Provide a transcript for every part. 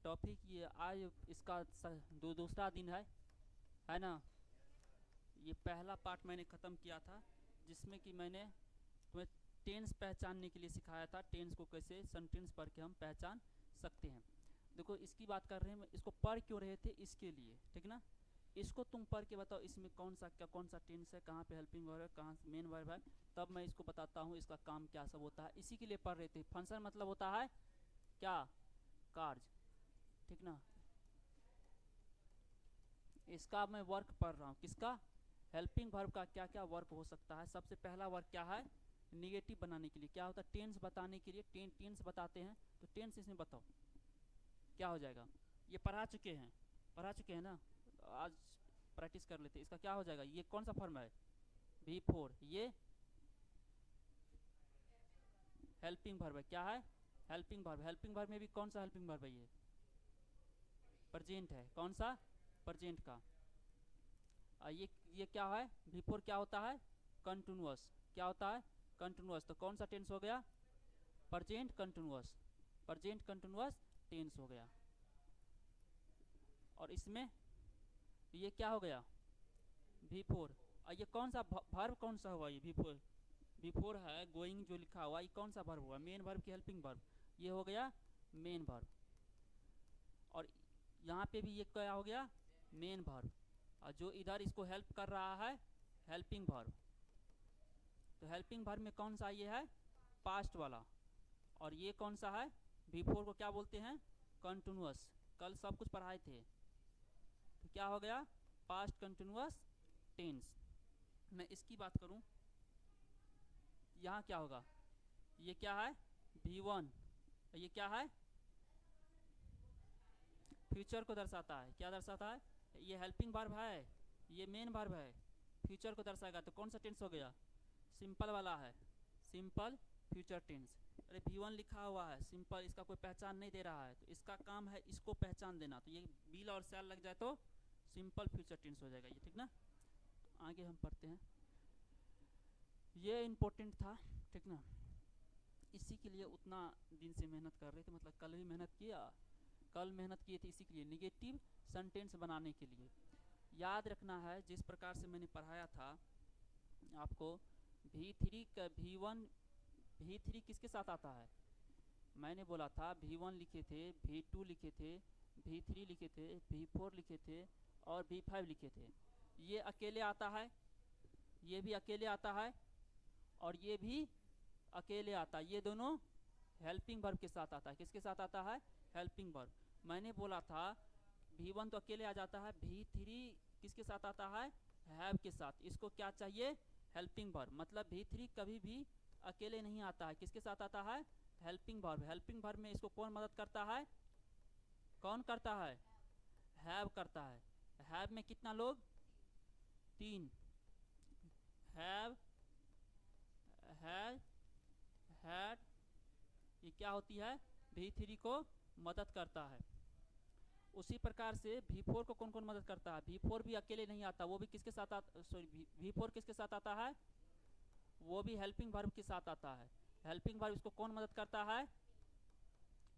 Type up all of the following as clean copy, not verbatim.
Topic ये आज इसका दूसरा दिन है ना। ये पहला पार्ट मैंने ख़त्म किया था जिसमें कि मैंने तुम्हें टेंस पहचानने के लिए सिखाया था, टेंस को कैसे सेंटेंस पढ़ के हम पहचान सकते हैं। देखो इसकी बात कर रहे हैं, इसको पढ़ क्यों रहे थे, इसके लिए, ठीक ना। इसको तुम पढ़ के बताओ इसमें कौन सा टेंस है, कहाँ पे हेल्पिंग वर्ब है, कहाँ मेन वर्ब है, तब मैं इसको बताता हूँ इसका काम क्या सब होता है। इसी के लिए पढ़ रहे थे। फंक्शन मतलब होता है क्या, कार्य, ठीक ना। इसका मैं वर्क पढ़ रहा हूँ, किसका, हेल्पिंग वर्ब का क्या क्या वर्क हो सकता है। सबसे पहला वर्क क्या है, निगेटिव बनाने के लिए क्या होता है, टेंस बताने के लिए टेंस बताते हैं। तो टेंस इसमें बताओ क्या हो जाएगा। ये पढ़ा चुके हैं ना, आज प्रैक्टिस कर लेते। इसका क्या हो जाएगा, ये कौन सा फॉर्म है, V4। ये हेल्पिंग वर्ब है, क्या है, हेल्पिंग वर्ब। हेल्पिंग वर्ब में भी कौन सा हेल्पिंग वर्ब है, ये प्रेजेंट है, कौन सा, प्रेजेंट का। ये क्या है, V4 क्या होता है, कंटिन्यूअस। क्या होता है, कंटिन्यूअस। तो कौन सा टेंस हो गया, present continuous, present continuous tense हो गया। और इसमें ये क्या हो गया, V4। और ये कौन सा वर्ब कौन सा हुआ, ये V4 है, गोइंग जो लिखा हुआ, ये कौन सा वर्ब हुआ, मेन वर्ब की हेल्पिंग वर्ब, ये हो गया मेन वर्ब। और यहाँ पे भी ये क्या हो गया, मेन वर्ब। और जो इधर इसको हेल्प कर रहा है, हेल्पिंग वर्ब। तो हेल्पिंग वर्ब में कौन सा ये है, पास्ट वाला। और ये कौन सा है, V4 को क्या बोलते हैं, कंटिन्यूअस। कल सब कुछ पढ़ाए थे। तो क्या हो गया, पास्ट कंटिन्यूअस टेंस। मैं इसकी बात करूं, यहाँ क्या होगा, ये क्या है, V1। ये क्या है, फ्यूचर को दर्शाता है। क्या दर्शाता है, ये हेल्पिंग वर्ब है, ये मेन वर्ब है, फ्यूचर को दर्शाएगा। तो कौन सा टेंस हो गया, सिंपल वाला है, सिंपल फ्यूचर टेंस। अरे V1 लिखा हुआ है, सिंपल, इसका कोई पहचान नहीं दे रहा है, तो इसका काम है इसको पहचान देना। तो ये बिल और सेल लग जाए तो सिंपल फ्यूचर टेंस हो जाएगा ये, ठीक ना। तो आगे हम पढ़ते हैं, ये इम्पोर्टेंट था, ठीक ना। इसी के लिए उतना दिन से मेहनत कर रहे थे, मतलब कल भी मेहनत किया, कल मेहनत किए थे इसी के लिए, निगेटिव सेंटेंस बनाने के लिए। याद रखना है जिस प्रकार से मैंने पढ़ाया था आपको, V3 का V3 किसके साथ आता है, मैंने बोला था V1 लिखे थे, V2 लिखे थे, V3 लिखे थे, V4 लिखे थे और V5 लिखे थे। ये अकेले आता है, ये भी अकेले आता है और ये भी अकेले आता है। ये दोनों हेल्पिंग वर्ब के साथ आता है। किसके साथ आता है, हेल्पिंग वर्ब। मैंने बोला था V1 तो अकेले आ जाता है, V3 किसके साथ आता है, हैव के साथ। इसको क्या चाहिए, हेल्पिंग वर्ब। मतलब V3 कभी भी अकेले नहीं आता है, किसके साथ आता है, हेल्पिंग वर्ब। हेल्पिंग वर्ब में इसको कौन मदद करता है, कौन करता है, हैव करता है। हैव में कितना लोग, 3, हैव, हैज, हैड। ये क्या होती है, V3 को मदद करता है। उसी प्रकार से V4 को कौन कौन मदद करता है, V4 भी अकेले नहीं आता, वो भी किसके साथ आता, सॉरी V4 किसके साथ आता है, वो भी हेल्पिंग वर्ब के साथ आता है। हेल्पिंग वर्ब इसको कौन मदद करता है,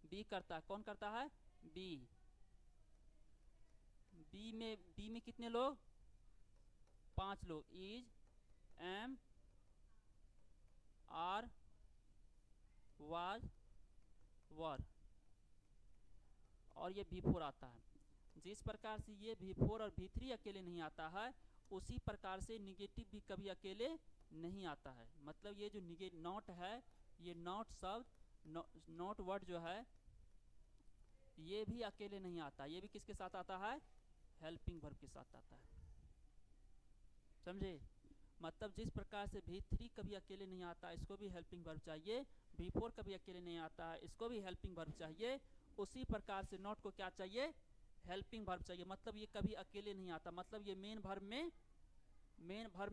बी करता है। कौन करता है, बी। बी में कितने लोग, 5 लोग, इज, एम, आर, वाज, वर। और ये V4 आता है। जिस प्रकार से ये V4 और V3 अकेले नहीं आता है, उसी प्रकार से निगेटिव भी कभी अकेले नहीं आता है। मतलब ये जो नॉट है, ये नॉट शब्द, नॉट वर्ड जो है, ये भी अकेले नहीं आता। ये भी किसके साथ आता है, हेल्पिंग वर्ब के साथ आता है। समझे, मतलब जिस प्रकार से V3 कभी अकेले नहीं आता, इसको भी हेल्पिंग वर्ब चाहिए। V4 कभी अकेले नहीं आता है, इसको भी हेल्पिंग वर्ब चाहिए। उसी प्रकार से नॉट को क्या चाहिए, हेल्पिंग वर्ब चाहिए। मतलब ये कभी अकेले नहीं आता, मतलब ये मेन वर्ब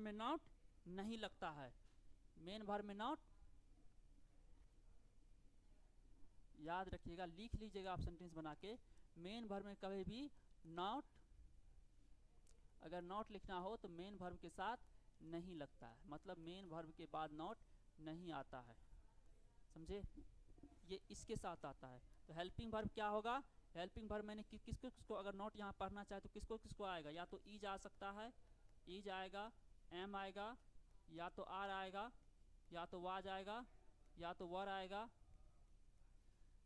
में नॉट नहीं लगता है। मेन वर्ब में नॉट, याद रखिएगा, लिख लीजिएगा आप सेंटेंस बना के। मेन वर्ब में कभी भी नॉट, अगर नॉट लिखना हो तो मेन वर्ब के साथ नहीं लगता है, मतलब मेन वर्ब के बाद नॉट नहीं आता है। समझे, ये इसके साथ आता है। तो हेल्पिंग वर्ब क्या होगा, हेल्पिंग वर्ब मैंने किसको किसको अगर नोट यहाँ पढ़ना चाहे तो किसको किसको आएगा, या तो ईज आ सकता है, ईज आएगा, एम आएगा, या तो आर आएगा, या तो वाज आएगा, या तो वर आएगा,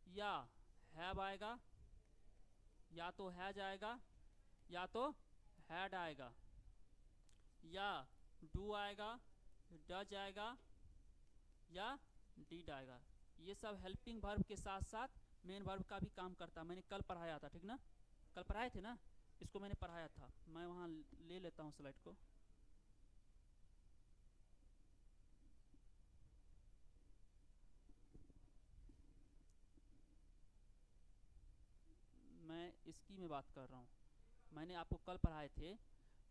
या हैव आएगा, या तो हैज आएगा, या तो हैड आएगा, या डू आएगा, डज आएगा, या डिड आएगा। ये सब हेल्पिंग वर्ब के साथ साथ मेन वर्ब का भी काम करता है। मैंने कल पढ़ाया था, ठीक ना, कल पढ़ाए थे ना, इसको मैंने पढ़ाया था। मैं वहाँ ले लेता हूँ स्लाइड को। मैं इसकी में बात कर रहा हूँ, मैंने आपको कल पढ़ाए थे।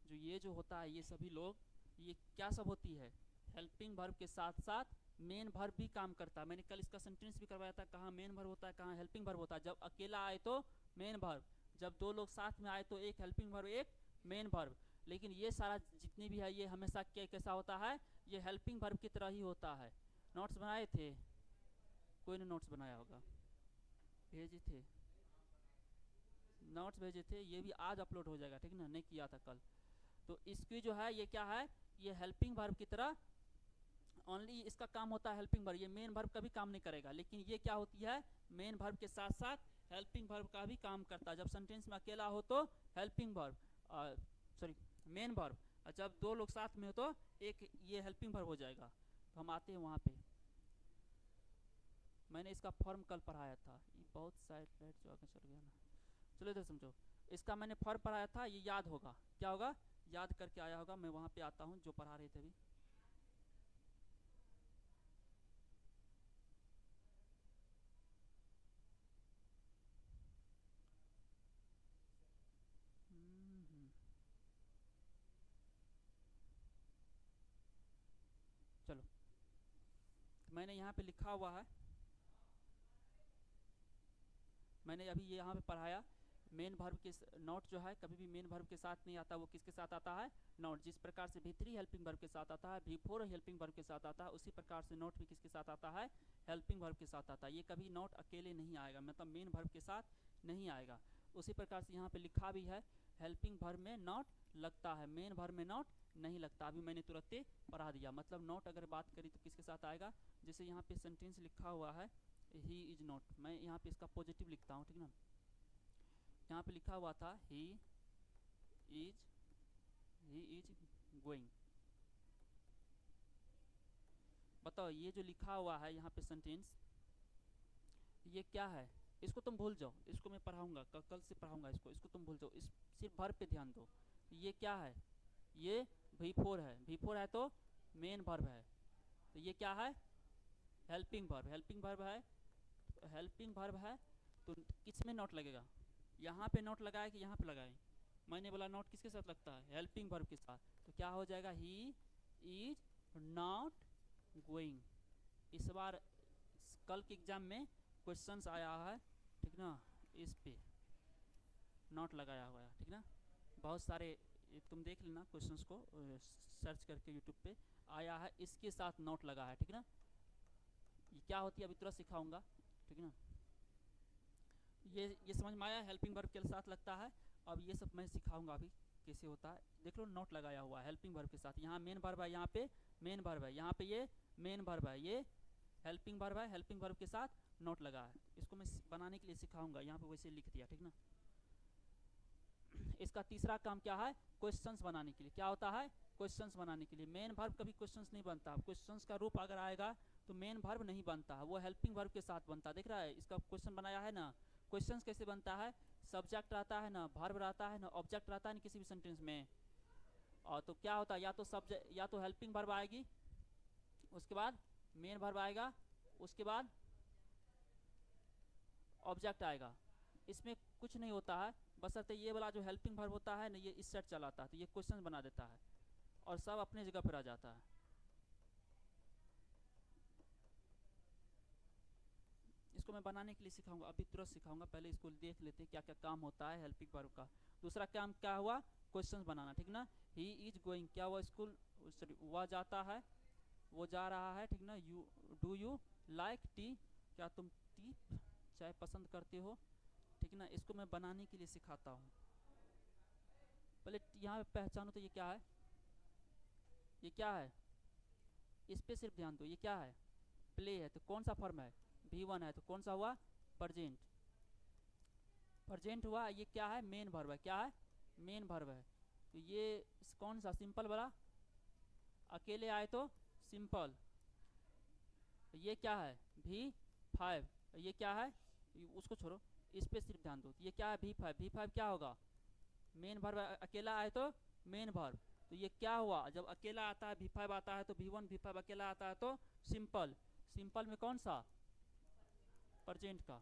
जो ये जो होता है, ये सभी लोग, ये क्या सब होती है, हेल्पिंग वर्ब के साथ साथ मेन वर्ब भी काम करता है। मैंने कल इसका सेंटेंस भी करवाया था, कहाँ मेन वर्ब होता है, कहाँ हेल्पिंग वर्ब होता है। जब अकेला आए तो मेन वर्ब, जब दो लोग साथ में आए तो एक हेल्पिंग वर्ब एक मेन वर्ब। लेकिन ये सारा जितनी भी है ये हमेशा क्या कैसा होता है, ये हेल्पिंग वर्ब की तरह ही होता है। नोट्स बनाए थे, कोई ने नोट्स बनाया होगा, भेजे थे, नोट्स भेजे थे, ये भी आज अपलोड हो जाएगा, ठीक ना, नहीं किया था कल। तो इसकी जो है ये क्या है, ये हेल्पिंग वर्ब की तरह ओनली इसका काम होता है हेल्पिंग वर्ब, ये मेन वर्ब का भी काम नहीं करेगा। लेकिन ये क्या होती है, मेन वर्ब के साथ साथ हेल्पिंग वर्ब का भी काम करता है। जब सेंटेंस में अकेला हो तो helping verb, sorry main verb, और जब दो लोग साथ में हो तो एक ये हेल्पिंग वर्ब हो जाएगा। तो हम आते हैं वहाँ पे, मैंने इसका फॉर्म कल पढ़ाया था। ये बहुत साइड लाइट जो आगे चल गया ना, चलो इधर समझो। इसका मैंने फॉर्म पढ़ाया था, ये याद होगा, क्या होगा, याद करके आया होगा। मैं वहाँ पे आता हूँ जो पढ़ा रहे थे अभी। चलो, तो मैंने यहाँ पे लिखा हुआ है, मैंने अभी ये यहाँ पे पढ़ाया। मेन वर्ब के नॉट जो है कभी भी मेन वर्ब के साथ नहीं आता, वो किसके साथ आता है, नॉट। जिस प्रकार से V3 हेल्पिंग वर्ब के साथ आता है, V4 हेल्पिंग वर्ब के साथ आता है, उसी प्रकार से नॉट भी किसके साथ आता है, हेल्पिंग वर्ब के साथ आता है। ये कभी नॉट अकेले नहीं आएगा, मतलब मेन वर्ब के साथ नहीं आएगा। उसी प्रकार से यहाँ पे लिखा भी है, हेल्पिंग वर्ब में नॉट लगता है, मेन वर्ब में नॉट नहीं लगता। अभी मैंने तुरंत पढ़ा दिया। मतलब नॉट अगर बात करी तो किसके साथ आएगा, जैसे यहाँ पे सेंटेंस लिखा हुआ है ही इज नॉट, मैं यहाँ पे इसका पॉजिटिव लिखता हूँ, ठीक ना। यहाँ पे लिखा हुआ था ही इज गोइंग। बताओ ये जो लिखा हुआ है यहाँ पे सेंटेंस, ये क्या है, इसको तुम भूल जाओ, इसको मैं पढ़ाऊंगा कल से पढ़ाऊंगा इसको तुम भूल जाओ, इस सिर्फ वर्ब पे ध्यान दो। ये क्या है, ये V4 है, V4 है तो मेन वर्ब है, तो ये क्या है, हेल्पिंग वर्ब, हेल्पिंग वर्ब है, हेल्पिंग वर्ब है। तो किस में नोट लगेगा, यहाँ पे नोट लगाए कि यहाँ पे लगाए, मैंने बोला नोट किसके साथ लगता है, हेल्पिंग वर्ब के साथ। तो क्या हो जाएगा, ही इज नॉट गोइंग। इस बार कल के एग्जाम में क्वेश्चंस आया है, ठीक ना, इस पे नोट लगाया हुआ है, ठीक ना। बहुत सारे तुम देख लेना क्वेश्चंस को सर्च करके यूट्यूब पे आया है, इसके साथ नोट लगा है, ठीक ना। ये क्या होती है अभी तुरंत सिखाऊंगा, ठीक ना। ये समझ में आया, हेल्पिंग वर्ब के साथ लगता है। अब ये सब मैं सिखाऊंगा अभी कैसे होता है। देख लो नोट लगाया हुआ है हेल्पिंग वर्ब के साथ, यहाँ मेन वर्ब है, यहाँ पे मेन वर्ब है, यहाँ पे ये मेन वर्ब है, ये हेल्पिंग वर्ब है, हेल्पिंग वर्ब के साथ नोट लगा है। इसको मैं बनाने के लिए सिखाऊंगा, यहाँ पे वैसे लिख दिया, ठीक ना। इसका तीसरा काम क्या है, क्वेश्चंस बनाने के लिए। क्या होता है, क्वेश्चंस बनाने के लिए। मेन वर्ब कभी क्वेश्चंस नहीं बनता, क्वेश्चंस का रूप अगर आएगा तो मेन वर्ब नहीं बनता है, वो हेल्पिंग वर्ब के साथ बनता है। देख रहा है इसका क्वेश्चन बनाया है ना, क्वेश्चंस कैसे बनता है, सब्जेक्ट रहता है ना, वर्ब रहता है ना, ऑब्जेक्ट रहता है ना किसी भी सेंटेंस में। और तो क्या होता है, या तो सब्जेक्ट या तो हेल्पिंग वर्ब आएगी, उसके बाद मेन वर्ब आएगा, उसके बाद ऑब्जेक्ट आएगा। इसमें कुछ नहीं होता है, बशर्ते ये वाला जो हेल्पिंग वर्ब होता है ना, ये इस सेट चलाता है, तो ये क्वेश्चन बना देता है और सब अपने जगह पर आ जाता है। इसको मैं बनाने के लिए सिखाऊंगा, अभी तुरंत सिखाऊंगा, पहले इसको देख लेते हैं क्या क्या काम होता है हेल्पिंग वर्ब का। दूसरा काम क्या हुआ, क्वेश्चंस बनाना, ठीक ना। ही इज गोइंग, क्या वो स्कूल, सॉरी वह जाता है, वो जा रहा है, ठीक ना। You do you like T, क्या तुम टी चाय पसंद करते हो, ठीक ठीक है ना। इसको मैं बनाने के लिए सिखाता हूँ। पहले यहाँ पे पहचानो तो ये क्या है, ये क्या है, इस पे सिर्फ ध्यान दो। ये क्या है, प्ले है, तो कौन सा फॉर्म है, V1 है, तो कौन सा हुआ, प्रजेंट, प्रजेंट हुआ। ये क्या है, मेन वर्ब है, क्या है, मेन वर्ब है। तो ये कौन सा, सिंपल वाला, अकेले आए तो सिंपल। ये क्या है, V5, ये क्या है, उसको छोड़ो, इस पे सिर्फ ध्यान दो। ये क्या है, V5, V5 क्या होगा, मेन वर्ब, अकेला आए तो मेन वर्ब। तो ये क्या हुआ, जब अकेला आता है V5 आता है तो V1, V5 अकेला आता है तो सिंपल, सिंपल में कौन सा, प्रजेंट का।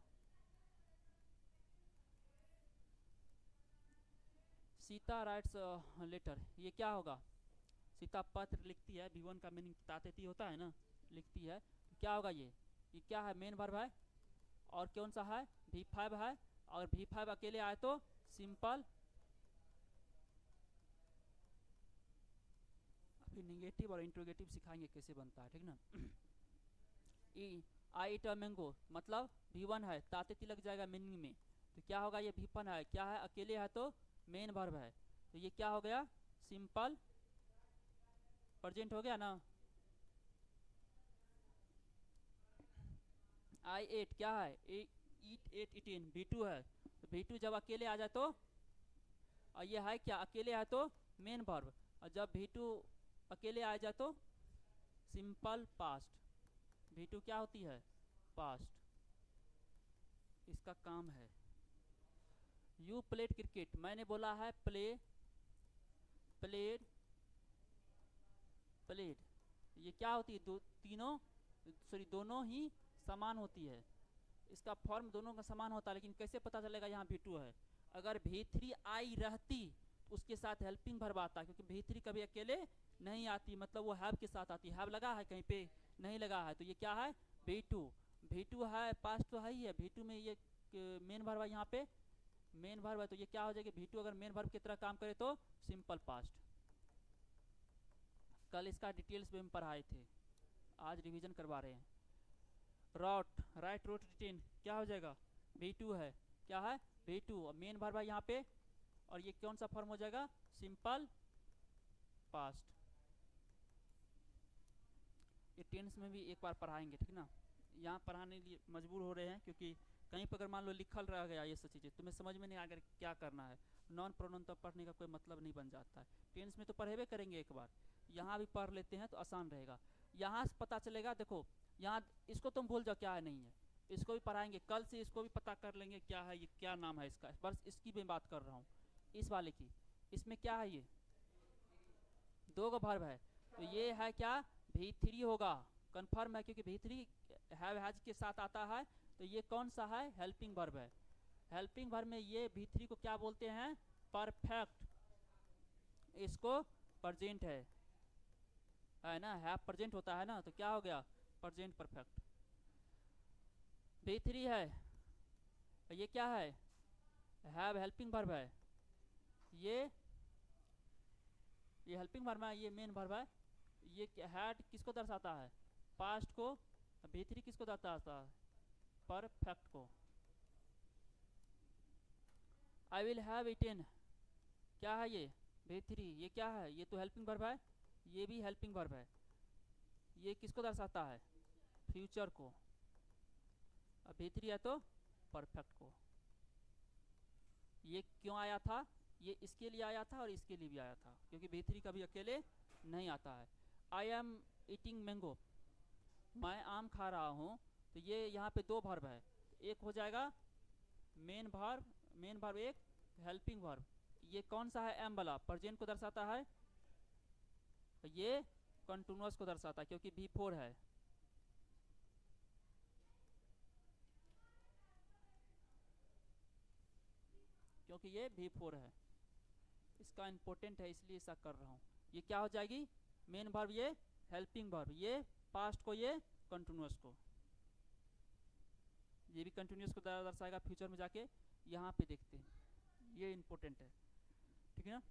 सीता राइट्स लेटर, ये क्या होगा, सीता पत्र लिखती है, V1 का मीनिंग तातेती होता है ना, लिखती है, तो क्या होगा ये क्या है, मेन वर्ब है, और कौन सा है, V5 है, और V5 अकेले आए तो सिंपल। अभी निगेटिव और इंट्रोगेटिव सिखाएंगे कैसे बनता है, ठीक ना। आई ईट अ मैंगो, मतलब V1 है, तातेती लग जाएगा मीनिंग में, तो क्या होगा, ये V1 है, क्या है, अकेले है तो मेन वर्ब है, तो ये क्या हो गया, सिंपल प्रेजेंट हो गया ना। आई एट क्या है, ईट एट इटिन, V2 है, तो V2 जब अकेले आ जाए तो, और ये है क्या, अकेले है तो मेन वर्ब, और जब V2 अकेले आ जाए तो सिंपल पास्ट। V2 क्या होती है, पास्ट, इसका काम है। यू प्लेड क्रिकेट, मैंने बोला है प्ले, प्लेड, प्लेड, ये क्या होती है, तीनों, सॉरी दोनों ही समान होती है, इसका फॉर्म दोनों का समान होता है, लेकिन कैसे पता चलेगा यहाँ V2 है, अगर V3 आई रहती तो उसके साथ हेल्पिंग वर्ब आता, क्योंकि V3 कभी अकेले नहीं आती, मतलब वो हैव के साथ आती, हैव लगा है कहीं पे, नहीं लगा है, तो ये क्या है, V2, V2 है, पास्ट तो है ही है, V2 में ये मेन वर्ब है, यहाँ पे मेन वर्ब है, तो ये क्या हो जाएगा, V2 अगर मेन वर्ब की तरह काम करे तो सिंपल पास्ट। कल इसका डिटेल्स में हम पढ़ाए थे, आज रिवीजन करवा रहे हैं। रॉट, राइट, रोट, रिटेन, क्या हो जाएगा, V2 है, क्या है, V2, और मेन वर्ब है यहाँ पे, और ये कौन सा फॉर्म हो जाएगा, सिंपल पास्ट। ये टेंस में भी एक बार पढ़ाएंगे, ठीक ना। यहाँ पढ़ाने के लिए मजबूर हो रहे हैं, क्योंकि कहीं पर अगर मान लो लिखल रह गया ये सब चीज़ें, तुम्हें समझ में नहीं आएगा क्या करना है, नॉन प्रोनाउन तो पढ़ने का कोई मतलब नहीं बन जाता है। टेंस में तो पढ़ेबे करेंगे एक बार, यहाँ भी पढ़ लेते हैं तो आसान रहेगा। यहाँ से पता चलेगा, देखो यहाँ इसको तुम भूल जाओ क्या है नहीं है, इसको भी पढ़ाएंगे कल से, इसको भी पता कर लेंगे क्या है, ये क्या नाम है इसका, बस इसकी भी बात कर रहा हूँ, इस वाले की। इसमें क्या है, ये दो गो वर्ब है, तो ये है क्या, V3 होगा, कन्फर्म है, क्योंकि V3 हैव हैज के साथ आता है, तो ये कौन सा है, हेल्पिंग वर्ब है। हेल्पिंग वर्ब में ये V3 को क्या बोलते हैं, परफेक्ट, इसको प्रेजेंट है ना, हैव प्रेजेंट होता है ना, तो क्या हो गया, प्रेजेंट परफेक्ट। V3 है, ये क्या है, हैव हेल्पिंग वर्ब है, ये हेल्पिंग वर्ब है, ये मेन वर्ब है। ये हैड किसको दर्शाता है, पास्ट को, V3 किसको दर्शाता है, परफेक्ट को। आई विल हैव इटेन, क्या है ये, V3, ये क्या है, ये तो हेल्पिंग वर्ब है, ये भी हेल्पिंग वर्ब है, ये किसको दर्शाता है, फ्यूचर को, अब V3 है तो परफेक्ट को। ये क्यों आया था, ये इसके लिए आया था और इसके लिए भी आया था, क्योंकि V3 कभी अकेले नहीं आता है। आई एम ईटिंग मैंगो, मैं आम खा रहा हूँ, तो ये यहाँ पे दो वर्ब है, एक हो जाएगा मेन वर्ब, मेन वर्ब एक हेल्पिंग वर्ब, ये कौन सा है, एम वाला प्रेजेंट को दर्शाता है, ये कंटिन्यूअस को दर्शाता है, क्योंकि V4 है। क्योंकि ये V4 है, इसका इंपॉर्टेंट है, इसलिए ऐसा कर रहा हूँ। ये क्या हो जाएगी, मेन वर्ब, ये हेल्पिंग वर्ब, ये पास्ट को, ये कंटिन्यूअस को, ये भी कंटिन्यूअस को दर्शाएगा फ्यूचर में जाके, यहाँ पे देखते हैं, ये इंपॉर्टेंट है, ठीक है ना।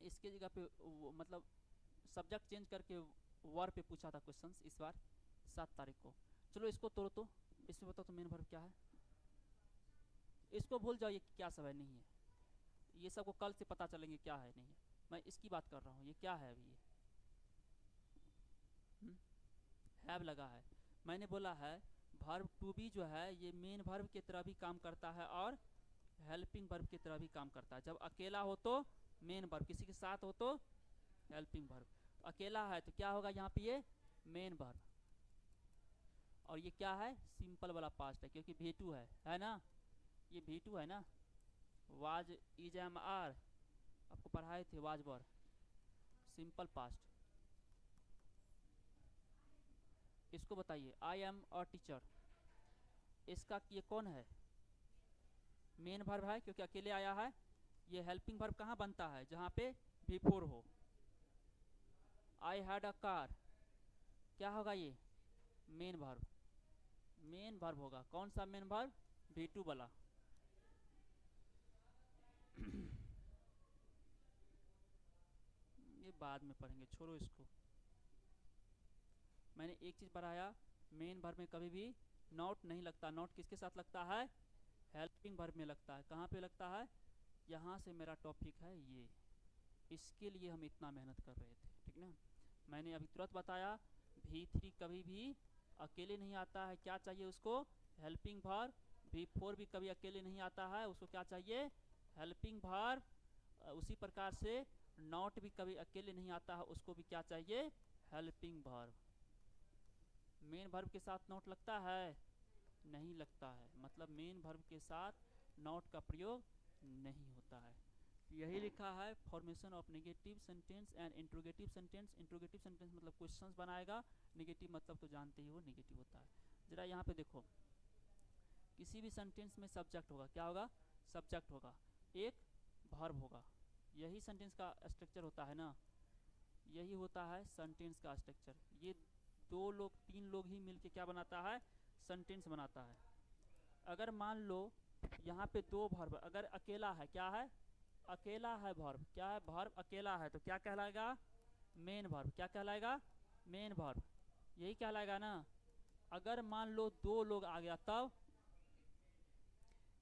इसके जगह पे मतलब सब्जेक्ट चेंज करके वर्ब पे पूछा था क्वेश्चंस इस बार 7 तारीख को। चलो इसको तोड़ो, तो इसमें बताओ तो मेन वर्ब क्या है, इसको भूल जाओ, ये क्या सब है नहीं है, ये सबको कल से पता चलेंगे क्या है नहीं है। मैं इसकी बात कर रहा हूँ, ये क्या है अभी ये हैव लगा है। मैंने बोला है वर्ब टू बी जो है ये मेन वर्ब की तरह भी काम करता है और हेल्पिंग वर्ब की तरह भी काम करता है। जब अकेला हो तो मेन वर्ब, किसी के साथ हो तो हेल्पिंग वर्ब। तो अकेला है तो क्या होगा यहाँ पे, ये मेन वर्ब, और ये क्या है, सिंपल वाला पास्ट है क्योंकि V2 है ना, ये V2 है ना, वाज इज एम आर आपको पढ़ाए थे, वाज वर सिंपल पास्ट। इसको बताइए आई एम अ टीचर, इसका ये कौन है, मेन वर्ब है क्योंकि अकेले आया है। ये हेल्पिंग वर्ब कहाँ बनता है, जहाँ पे V4 हो। आई हैड अ कार, क्या होगा ये, मेन वर्ब, मेन वर्ब होगा। कौन सा मेन वर्ब, V2 वाला। ये बाद में पढ़ेंगे, छोड़ो इसको। मैंने एक चीज़ बढ़ाया, मेन वर्ब में कभी भी नॉट नहीं लगता। नॉट किसके साथ लगता है, हेल्पिंग वर्ब में लगता है। कहाँ पे लगता है, यहाँ से मेरा टॉपिक है ये, इसके लिए हम इतना मेहनत कर रहे थे, ठीक ना। मैंने अभी तुरंत बताया V3 कभी भी अकेले नहीं आता है, क्या चाहिए उसको, हेल्पिंग वर्ब। V4 भी कभी अकेले नहीं आता है, उसको क्या चाहिए, हेल्पिंग वर्ब। उसी प्रकार से नॉट भी कभी अकेले नहीं आता है, उसको भी क्या चाहिए, हेल्पिंग वर्ब। मेन वर्ब के साथ नॉट लगता है, नहीं लगता है, मतलब मेन वर्ब के साथ नॉट का प्रयोग नहीं होता है। यही लिखा है formation of negative sentence and interrogative sentence. Interrogative sentence मतलब क्वेश्चंस बनाएगा, नेगेटिव मतलब तो जानते ही वो नेगेटिव होता है। जरा यहाँ पे देखो, किसी भी सेंटेंस में सब्जेक्ट होगा, क्या होगा, सब्जेक्ट होगा, एक वर्ब होगा। यही सेंटेंस का स्ट्रक्चर होता है ना, यही होता है सेंटेंस का स्ट्रक्चर। ये दो लोग तीन लोग ही मिलके क्या बनाता है, सेंटेंस बनाता है। अगर मान लो यहाँ पे दो वर्ब, अगर अकेला है, क्या है, अकेला है वर्ब, क्या है, वर्ब अकेला है तो क्या कहलाएगा, मेन वर्ब। क्या कहलाएगा, मेन वर्ब, यही कहलाएगा ना। अगर मान लो दो लोग आ गया, तब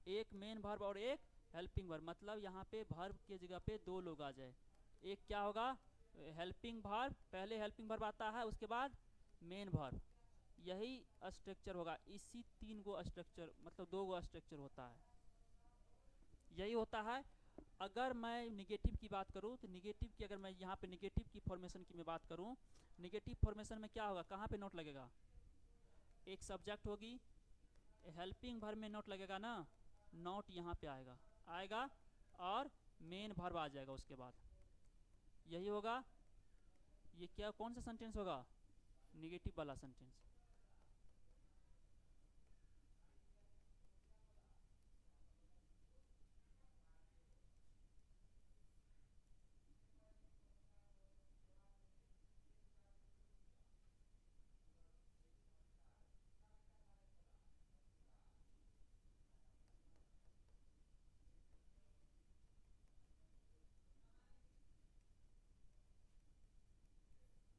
एक मेन वर्ब और एक हेल्पिंग वर्ब, मतलब यहाँ पे वर्ब की जगह पे दो लोग आ जाए, एक क्या होगा, हेल्पिंग वर्ब, पहले हेल्पिंग वर्ब आता है उसके बाद मेन वर्ब। यही स्ट्रक्चर होगा, इसी तीन गो स्ट्रक्चर, मतलब दो गो स्ट्रक्चर होता है, यही होता है। अगर मैं निगेटिव की बात करूं तो निगेटिव की, अगर मैं यहाँ पे निगेटिव की फॉर्मेशन की मैं बात करूं, निगेटिव फॉर्मेशन में क्या होगा, कहाँ पे नोट लगेगा, एक सब्जेक्ट होगी, हेल्पिंग वर्ब में नोट लगेगा ना, नोट यहाँ पे आएगा आएगा और मेन वर्ब आ जाएगा उसके बाद, यही होगा। ये क्या, कौन सा सेंटेंस होगा, निगेटिव वाला सेंटेंस।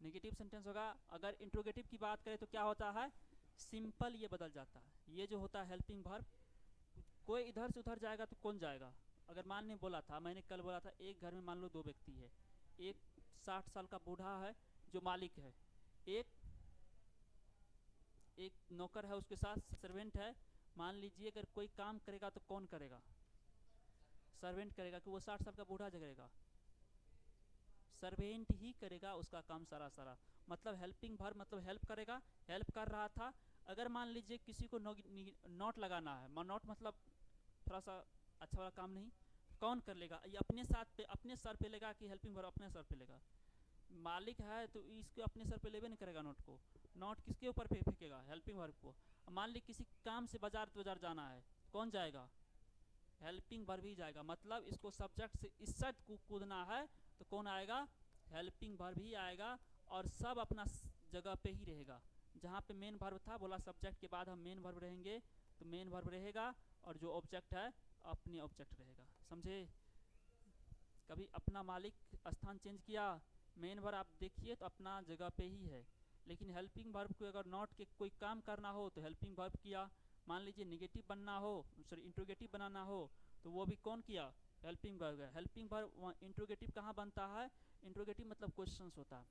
नेगेटिव सेंटेंस होगा। अगर इंट्रोगेटिव की बात करें तो क्या होता है, सिंपल ये बदल जाता है। ये जो होता है हेल्पिंग वर्ब, कोई इधर से उधर जाएगा तो कौन जाएगा। अगर मान बोला था, मैंने कल बोला था, एक घर में मान लो दो व्यक्ति है, एक 60 साल का बूढ़ा है जो मालिक है, एक एक नौकर है, उसके साथ सर्वेंट है। मान लीजिए अगर कोई काम करेगा तो कौन करेगा, सर्वेंट करेगा, कि वो 60 साल का बूढ़ा करेगा, सर्वेंट ही करेगा उसका काम सारा सारा। मतलब हेल्पिंग वर्ब मतलब हेल्प करेगा, हेल्प कर रहा था। अगर मान लीजिए किसी को नॉट लगाना है, नॉट मतलब थोड़ा सा अच्छा वाला काम नहीं, कौन कर लेगा, ये अपने साथ पे, अपने सर पे लेगा, कि हेल्पिंग वर्ब अपने सर पे लेगा। मालिक है तो इसको अपने सर पे लेवे नहीं करेगा नोट को, नोट किसके ऊपर फेंकेगा, हेल्पिंग वर्ब को। मान ली किसी काम से बाजार जाना है, कौन जाएगा, हेल्पिंग वर्ब ही जाएगा। मतलब इसको सब्जेक्ट से इस साइड को कूदना है तो कौन आएगा, हेल्पिंग वर्ब ही आएगा, और सब अपना जगह पे ही रहेगा। जहाँ पे मेन वर्ब था, बोला सब्जेक्ट के बाद हम मेन वर्ब रहेंगे, तो मेन वर्ब रहेगा, और जो ऑब्जेक्ट है अपने ऑब्जेक्ट रहेगा। समझे, कभी अपना मालिक स्थान चेंज किया, मेन वर्ब आप देखिए तो अपना जगह पे ही है। लेकिन हेल्पिंग वर्ब को अगर नॉट के कोई काम करना हो तो हेल्पिंग वर्ब किया, मान लीजिए निगेटिव बनना हो, सॉरी इंट्रोगेटिव बनाना हो, तो वो भी कौन किया, हेल्पिंग वर्ब है। हेल्पिंग वर्ब इंट्रोगेटिव कहाँ बनता है, इंट्रोगेटिव मतलब क्वेश्चंस होता है,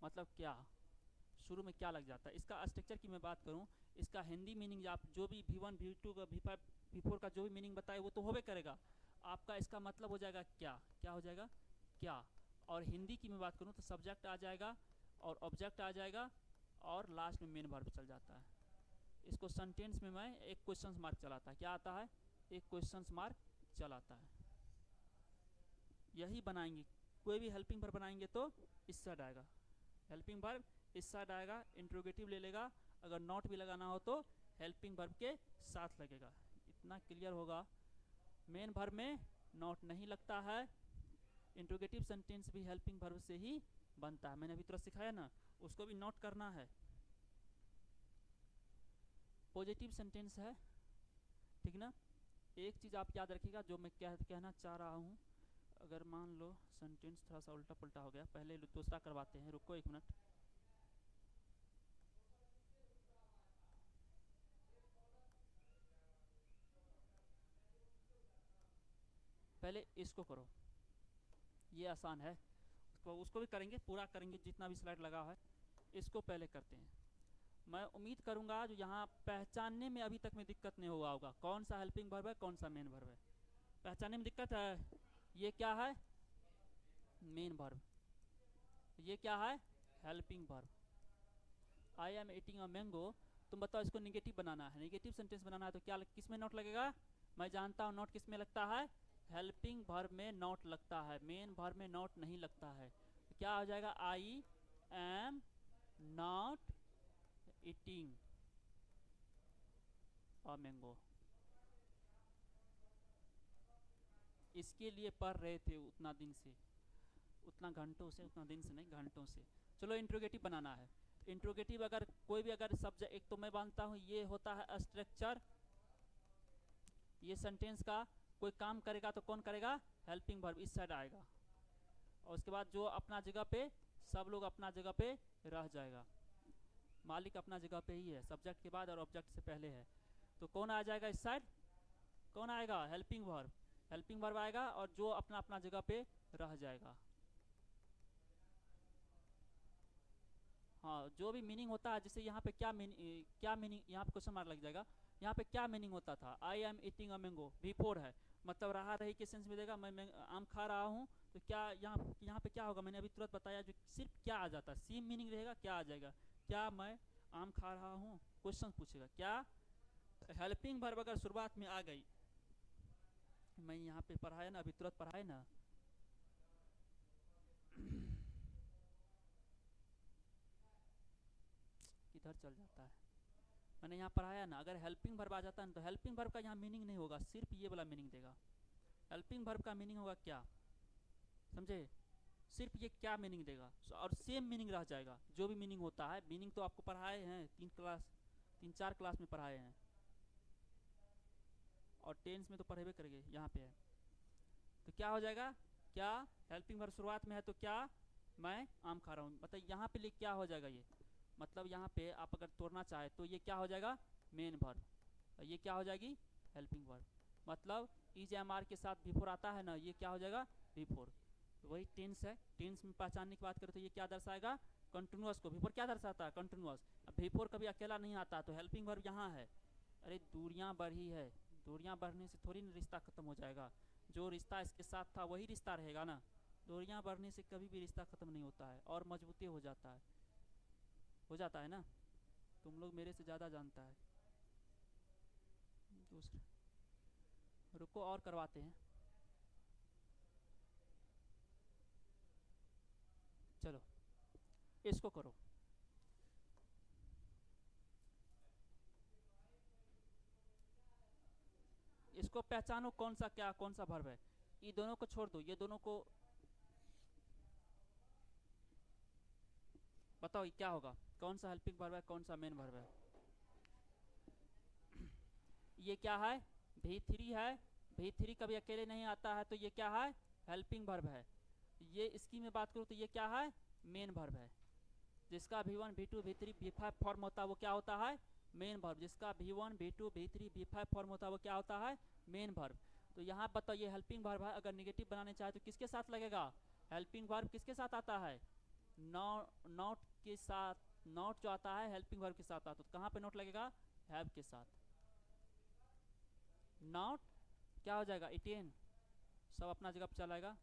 मतलब क्या, शुरू में क्या लग जाता है। इसका स्ट्रक्चर की मैं बात करूं, इसका हिंदी मीनिंग आप जो भी V1 V2 का V5 V4 का जो भी मीनिंग बताए वो तो होबे करेगा। आपका इसका मतलब हो जाएगा क्या, क्या हो जाएगा, क्या। और हिंदी की मैं बात करूं तो सब्जेक्ट आ जाएगा और ऑब्जेक्ट आ जाएगा और लास्ट में मेन वर्ब चल जाता है। इसको सेंटेंस में मैं एक क्वेश्चन मार्क चलाता है, क्या आता है, एक क्वेश्चन मार्क चलाता है। यही बनाएंगे, कोई भी हेल्पिंग वर्ब बनाएंगे तो इस साइड आएगा, हेल्पिंग वर्ब इस साइड आएगा, इंट्रोगेटिव ले लेगा, अगर नॉट भी लगाना हो तो हेल्पिंग वर्ब के साथ लगेगा। इतना क्लियर होगा। मेन वर्ब में नॉट नहीं लगता है, इंट्रोगेटिव सेंटेंस भी हेल्पिंग वर्ब से ही बनता है। मैंने अभी तुरंत सिखाया ना, उसको भी नोट करना है। पॉजिटिव सेंटेंस है, ठीक ना। एक चीज़ आप याद रखिएगा जो मैं कहना चाह रहा हूँ, अगर मान लो सेंटेंस थोड़ा सा उल्टा पुल्टा हो गया, पहले दूसरा करवाते हैं, रुको एक मिनट। पहले इसको करो, ये आसान है, उसको भी करेंगे, पूरा करेंगे जितना भी स्लाइड लगा है। इसको पहले करते हैं। मैं उम्मीद करूंगा जो यहाँ पहचानने में अभी तक में दिक्कत नहीं हुआ होगा, कौन सा हेल्पिंग वर्ब है कौन सा मेन वर्ब है। पहचानने में दिक्कत है, ये क्या है, मेन वर्ब, ये क्या है, helping verb. I am eating a mango, तुम बताओ इसको निगेटिव बनाना है, निगेटिव सेंटेंस बनाना है तो क्या किस में नोट लगेगा, मैं जानता हूँ नोट किस में लगता है, हेल्पिंग वर्ब में नोट लगता है, मेन वर्ब में नोट नहीं लगता है। तो क्या हो जाएगा, I am not eating a mango. इसके लिए पढ़ रहे थे उतना दिन से, उतना घंटों से, उतना दिन से नहीं घंटों से। चलो इंट्रोगेटिव बनाना है। इंट्रोगेटिव अगर कोई भी अगर सब्जेक्ट, एक तो मैं मानता हूँ ये होता है स्ट्रक्चर, ये सेंटेंस का कोई काम करेगा तो कौन करेगा, हेल्पिंग वर्ब इस साइड आएगा, और उसके बाद जो अपना जगह पे, सब लोग अपना जगह पे रह जाएगा, मालिक अपना जगह पे ही है, सब्जेक्ट के बाद और ऑब्जेक्ट से पहले है, तो कौन आ जाएगा इस साइड, कौन आएगा, हेल्पिंग वर्ब, हेल्पिंग वर्ब आएगा और जो अपना अपना जगह पे रह जाएगा। हाँ, जो भी मीनिंग होता है, जैसे यहाँ पे क्या मीनिंग, यहाँ पे क्वेश्चन मार्क लग जाएगा, यहाँ पे क्या मीनिंग होता था, I am eating a mango, V4 है, मतलब रहा रही के सेंस में देगा, मैं आम खा रहा हूँ, तो क्या यहाँ पे क्या होगा, मैंने अभी तुरंत बताया, जो सिर्फ क्या आ जाता है, सेम मीनिंग रहेगा, क्या आ जाएगा, क्या मैं आम खा रहा हूँ, क्वेश्चन पूछेगा, क्या हेल्पिंग वर्ब अगर शुरुआत में आ गई, मैं यहाँ पे पढ़ाया ना, अभी तुरंत पढ़ाए ना, किधर चल जाता है, मैंने यहाँ पढ़ाया ना, अगर हेल्पिंग वर्ब आ जाता है ना, तो हेल्पिंग वर्ब का यहाँ मीनिंग नहीं होगा, सिर्फ ये वाला मीनिंग देगा। हेल्पिंग वर्ब का मीनिंग होगा क्या, समझे, सिर्फ ये क्या मीनिंग देगा, और सेम मीनिंग रह जाएगा, जो भी मीनिंग होता है, मीनिंग तो आपको पढ़ाए हैं, 3-4 क्लास में पढ़ाए हैं, और टेंस में तो पढ़ेबे करेंगे, यहाँ पे है, तो क्या हो जाएगा, क्या हेल्पिंग वर्ब शुरुआत में है तो क्या मैं आम खा रहा हूँ, मतलब यहाँ पे क्या हो जाएगा, ये मतलब यहाँ पे आप अगर तोड़ना चाहे तो ये क्या हो जाएगा, मेन वर्ब, और ये क्या हो जाएगी, हेल्पिंग वर्ब, मतलब इज एम आर के साथ V4 आता है ना, ये क्या हो जाएगा, V4। तो वही टेंस है, टेंस में पहचानने की बात करें तो ये क्या दर्शाएगा, कंटिन्यूअस को, V4 क्या दर्शाता है, कंटिन्यूअस। अब V4 कभी अकेला नहीं आता, तो हेल्पिंग वर्ब यहाँ है, अरे दूरियाँ बढ़ी है, दूरियाँ बढ़ने से थोड़ी ना रिश्ता खत्म हो जाएगा, जो रिश्ता इसके साथ था वही रिश्ता रहेगा ना, दूरियाँ बढ़ने से कभी भी रिश्ता खत्म नहीं होता है, और मजबूती हो जाता है ना, तुम लोग मेरे से ज़्यादा जानता है। दूसरा, रुको और करवाते हैं, चलो इसको करो, इसको पहचानो कौन सा क्या, कौन सा वर्ब है, ये दोनों को छोड़ दो, ये दोनों को बताओ ये क्या होगा, कौन सा हेल्पिंग वर्ब है कौन सा मेन वर्ब है, ये क्या है, V3 है, V3 कभी अकेले नहीं आता है, तो ये क्या है, हेल्पिंग वर्ब है। ये इसकी मैं बात करूँ तो ये क्या है, मेन वर्ब है। जिसका V1 V2 V3 V5 form होता है वो क्या होता है, मेन वर्ब। जिसका V1 V2 V3 V5 form होता है वो क्या होता है, मेन वर्ब। तो यहाँ बताओ ये हेल्पिंग वर्ब है, अगर निगेटिव बनाने चाहे तो किसके साथ लगेगा, हेल्पिंग वर्ब किसके साथ आता है, नॉट के साथ। नॉट जो आता है हेल्पिंग वर्ब के साथ आता है, तो कहाँ पे नॉट लगेगा, हैव के साथ। नॉट क्या हो जाएगा, इटेन, सब अपना जगह पर चलाएगा,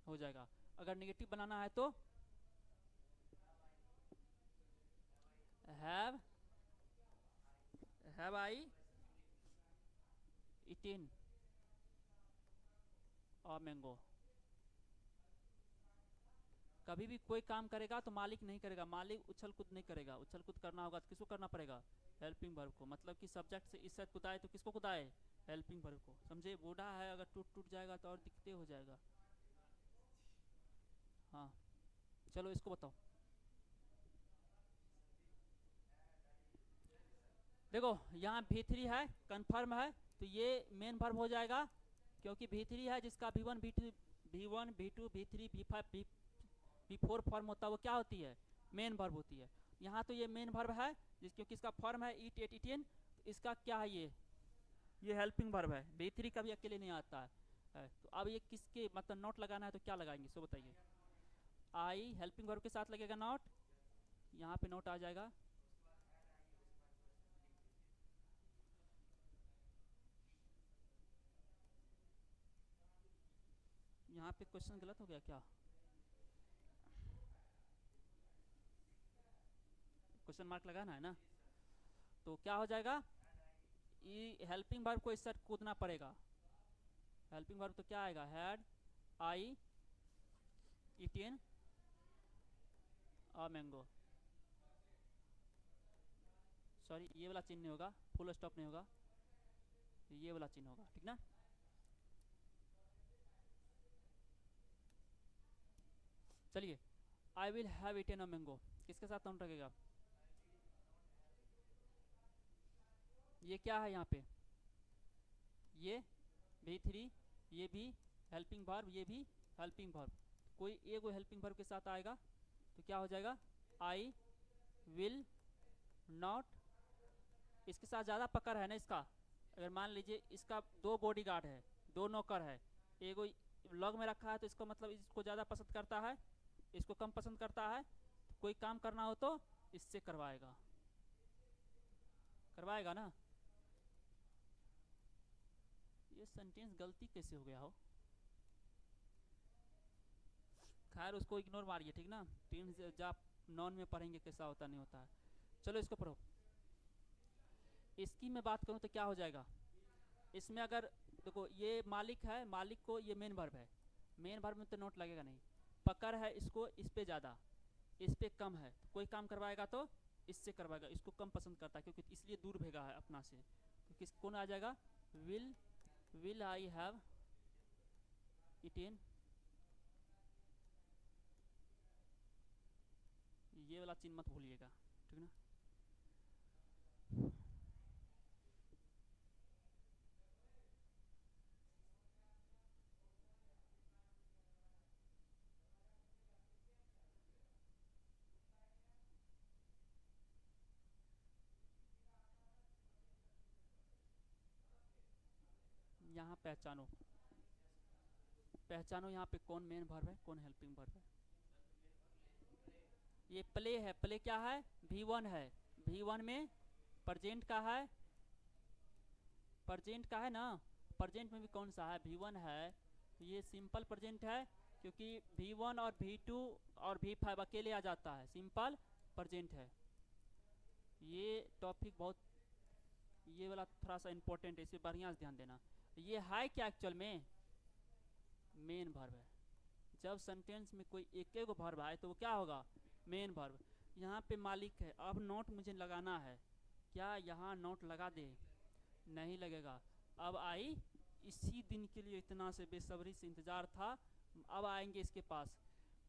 हो जाएगा। अगर नेगेटिव बनाना है तो हैव आई इटिन और मैंगो। कभी भी कोई काम करेगा तो मालिक नहीं करेगा, मालिक उछल कूद नहीं करेगा। उछल कूद करना होगा तो किसको करना पड़ेगा, हेल्पिंग वर्ब को। मतलब कि सब्जेक्ट से इस साइड कुदाए तो किसको कुदाए, हेल्पिंग वर्ब को। समझे, बूढ़ा है अगर टूट टूट जाएगा तो और दिक्कतें हो जाएगा। हाँ चलो इसको बताओ। देखो यहाँ V3 है, कंफर्म है, तो ये मेन वर्ब हो जाएगा, क्योंकि V3 है जिसका V1 V2 V3 V5 V4 form होता है वो क्या होती है, मेन वर्ब होती है। यहाँ तो ये मेन वर्ब है क्योंकि इसका फॉर्म है ईट एट इटिन, तो इसका क्या है, ये हेल्पिंग वर्ब है। V3 का भी अकेले नहीं आता है। तो अब ये किसके मतलब नॉट लगाना है तो क्या लगाएंगे सो बताइए। आई हेल्पिंग वर्ब के साथ लगेगा नॉट, यहाँ पे नॉट आ जाएगा। यहाँ पे क्वेश्चन गलत हो गया क्या, क्वेश्चन मार्क लगाना है ना, तो क्या हो जाएगा, हेल्पिंग वर्ब को इस साइड कूदना पड़ेगा। हेल्पिंग वर्ब तो क्या आएगा, had I eaten a mango. Sorry ये वाला चिन्ह नहीं होगा, फुल स्टॉप नहीं होगा, ये वाला चिन्ह होगा, ठीक ना। चलिए I will have eaten a mango, किसके साथ नॉट लगेगा, ये क्या है यहाँ पे, ये V3, ये भी हेल्पिंग वर्ब, ये भी हेल्पिंग वर्ब। कोई एक वो हेल्पिंग वर्ब के साथ आएगा तो क्या हो जाएगा, आई विल नॉट। इसके साथ ज़्यादा पकड़ है ना इसका। अगर मान लीजिए इसका दो बॉडीगार्ड है, दो नौकर है, एगो लॉग में रखा है तो इसको मतलब इसको ज़्यादा पसंद करता है, इसको कम पसंद करता है। तो कोई काम करना हो तो इससे करवाएगा, करवाएगा ना। ये सेंटेंस गलती कैसे हो गया हो, खैर उसको इग्नोर मारिए, ठीक ना। टेंस जब आप नॉन में पढ़ेंगे कैसा होता नहीं होता है। चलो इसको पढ़ो। इसकी मैं बात करूँ तो क्या हो जाएगा, इसमें अगर देखो ये मालिक है, मालिक को ये मेन वर्ब है, मेन वर्ब में तो नोट लगेगा नहीं। पकड़ है इसको, इस पे ज़्यादा, इस पे कम है, तो कोई काम करवाएगा तो इससे करवाएगा। इसको कम पसंद करता है क्योंकि इसलिए दूर भेगा है अपना से, तो किस कौन आ जाएगा, विल आई हैव इटेन। ये वाला चिन्ह मत भूलिएगा, ठीक ना। यहाँ पहचानो, पहचानो यहाँ पे कौन मेन वर्ब है कौन हेल्पिंग वर्ब है। ये प्ले है, प्ले क्या है, V1 है, V1 में प्रजेंट का है, प्रजेंट का है ना। प्रजेंट में भी कौन सा है, V1 है, ये सिंपल प्रजेंट है क्योंकि V1 और V2 और V5 अकेले आ जाता है, सिंपल प्रजेंट है। ये टॉपिक बहुत, ये वाला थोड़ा सा इंपॉर्टेंट है, इसे बढ़िया से ध्यान देना। ये है क्या एक्चुअल में, मेन वर्ब है। जब सेंटेंस में कोई एक एक वर्ब आए तो वो क्या होगा, मेन वर्ब। यहाँ पे मालिक है, अब नोट मुझे लगाना है, क्या यहाँ नोट लगा दे, नहीं लगेगा। अब आई, इसी दिन के लिए इतना से बेसब्री से इंतज़ार था, अब आएंगे इसके पास।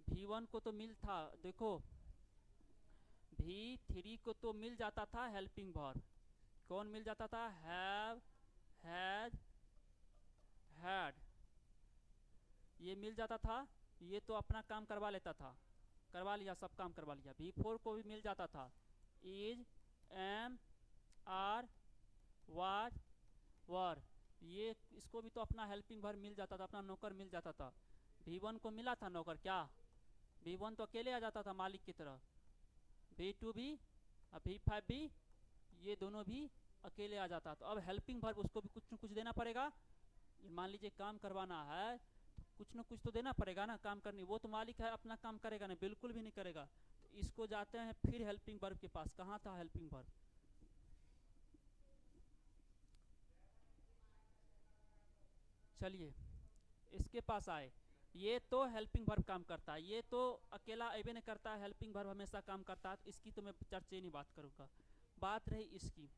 V1 को तो मिल था, देखो V3 को तो मिल जाता था हेल्पिंग वर्ब, कौन मिल जाता था, हैव, हैड, हैड, ये मिल जाता था। ये तो अपना काम करवा लेता था, करवा लिया, सब काम करवा लिया। V4 को भी मिल जाता था इज, एम, आर, वाज, वर, ये इसको भी तो अपना हेल्पिंग वर्ब मिल जाता था, अपना नौकर मिल जाता था। V1 को मिला था नौकर, क्या V1 तो अकेले आ जाता था मालिक की तरह, V2 भी और V5 भी, ये दोनों भी अकेले आ जाता। तो अब हेल्पिंग वर्ब उसको भी कुछ न कुछ देना पड़ेगा। मान लीजिए काम करवाना है तो कुछ न कुछ तो देना पड़ेगा ना काम करनी, वो तो मालिक है अपना काम करेगा ना, बिल्कुल भी नहीं करेगा। तो इसको जाते हैं फिर हेल्पिंग वर्ब के पास, कहाँ था हेल्पिंग वर्ब, चलिए इसके पास आए। ये तो हेल्पिंग वर्ब काम करता है, ये तो अकेला अबे नहीं करता है, हेल्पिंग वर्ब हमेशा काम करता है, तो इसकी तो मैं चर्चे नहीं बात करूँगा। बात रही इसकी,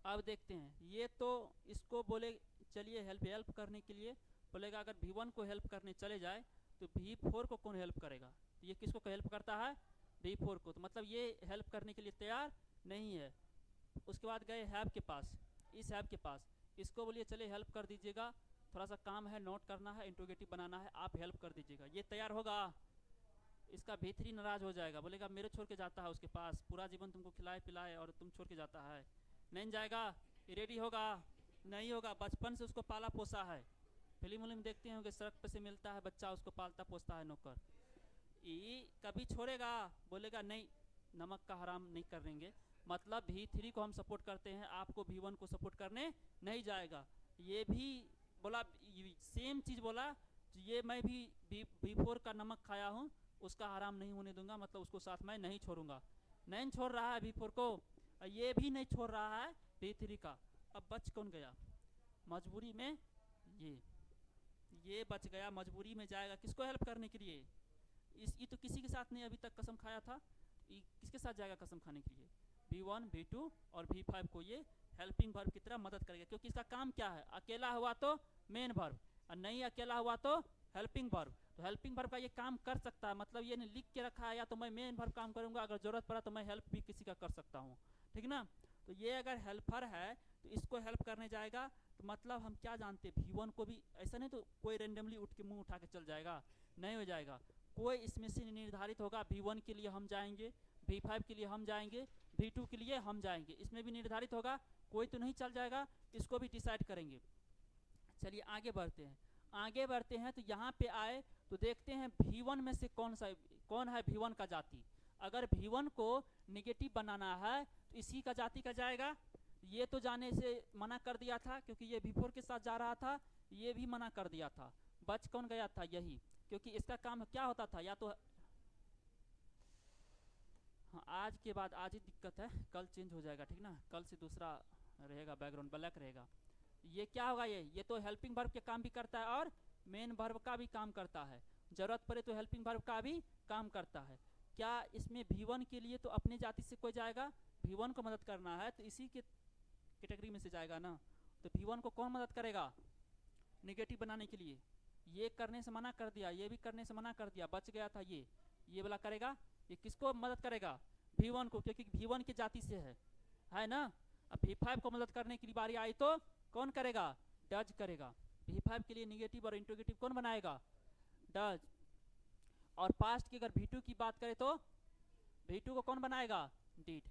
अब देखते हैं। ये तो इसको बोले चलिए हेल्प करने के लिए बोलेगा, अगर V1 को हेल्प करने चले जाए तो V4 को कौन हेल्प करेगा, तो ये किसको हेल्प करता है, V4 को, तो मतलब ये हेल्प करने के लिए तैयार नहीं है। उसके बाद गए हैव के पास, इस हैव के पास, इसको बोलिए चलिए हेल्प कर दीजिएगा, थोड़ा सा काम है, नोट करना है, इंट्रोगेटिव बनाना है, आप हेल्प कर दीजिएगा। ये तैयार होगा, इसका V3 नाराज हो जाएगा, बोलेगा मेरे छोड़ के जाता है उसके पास, पूरा जीवन तुमको खिलाए पिलाए और तुम छोड़ के जाता है, नहीं जाएगा, रेडी होगा, नहीं होगा, बचपन से उसको पाला पोसा है। फिल्म उलिम देखते होंगे, सड़क पे से मिलता है बच्चा, उसको पालता पोसता है नौकर, ये कभी छोड़ेगा, बोलेगा नहीं नमक का हराम नहीं करेंगे, मतलब V3 को हम सपोर्ट करते हैं, आपको V1 को सपोर्ट करने नहीं जाएगा। ये भी बोला, सेम चीज़ बोला, ये मैं भी V4 का नमक खाया हूँ, उसका हराम नहीं होने दूंगा, मतलब उसको साथ में नहीं छोड़ूंगा, नहीं छोड़ रहा है V4 को, ये भी नहीं छोड़ रहा है V3 का। अब बच कौन गया मजबूरी में, ये बच गया, मजबूरी में जाएगा किसको हेल्प करने के लिए, ये तो किसी के साथ नहीं अभी तक कसम खाया था, किसके साथ जाएगा कसम खाने के लिए, V1 V2 और V5 को ये हेल्पिंग वर्ब की तरह मदद करेगा, क्योंकि इसका काम क्या है, अकेला हुआ तो मेन वर्ब और नहीं अकेला हुआ तो हेल्पिंग वर्ब, तो हेल्पिंग वर्ब का ये काम कर सकता है, मतलब ये लिख के रखा है, या तो मैं मेन वर्ब काम करूंगा, अगर जरूरत पड़ा तो मैं हेल्प भी किसी का कर सकता हूँ, ठीक ना। तो ये अगर हेल्पर है तो इसको हेल्प करने जाएगा, तो मतलब हम क्या जानते हैं V1 को भी, ऐसा नहीं तो कोई रेंडमली उठ के मुंह उठा के चल जाएगा, नहीं हो जाएगा, कोई इसमें से निर्धारित होगा, V1 के लिए हम जाएंगे, V5 के लिए हम जाएंगे, V2 के लिए हम जाएंगे, इसमें भी निर्धारित होगा, कोई तो नहीं चल जाएगा, इसको भी डिसाइड करेंगे। चलिए आगे बढ़ते हैं, आगे बढ़ते हैं तो यहाँ पे आए तो देखते हैं V1 में से कौन है V1 का जाति, अगर V1 को निगेटिव बनाना है तो इसी का जाति का जाएगा, ये तो जाने से मना कर दिया था क्योंकि ये V4 के साथ जा रहा था, ये भी मना कर दिया था, बच कौन गया था, यही, क्योंकि इसका काम क्या होता था, या तो हाँ आज के बाद आज ही दिक्कत है, कल चेंज हो जाएगा, ठीक ना, कल से दूसरा रहेगा, बैकग्राउंड ब्लैक रहेगा। ये क्या होगा, ये तो हेल्पिंग वर्ब के काम भी करता है और मेन वर्ब का भी काम करता है, जरूरत पड़े तो हेल्पिंग वर्ब का भी काम करता है। क्या इसमें V1 के लिए तो अपनी जाति से कोई जाएगा, V1 को मदद करना है तो इसी के कैटेगरी में से जाएगा ना, तो V1 को कौन मदद करेगा निगेटिव बनाने के लिए, ये करने से मना कर दिया, ये भी करने से मना कर दिया, बच गया था ये वाला करेगा, ये किसको मदद करेगा V1 को, क्योंकि V1 की जाति से है ना। अब V5 को मदद करने की बारी आई तो कौन करेगा, डज करेगा, V5 के लिए निगेटिव और इंट्रोगेटिव कौन बनाएगा, डज। और पास्ट की अगर V2 की बात करें तो V2 को कौन बनाएगा, डिड,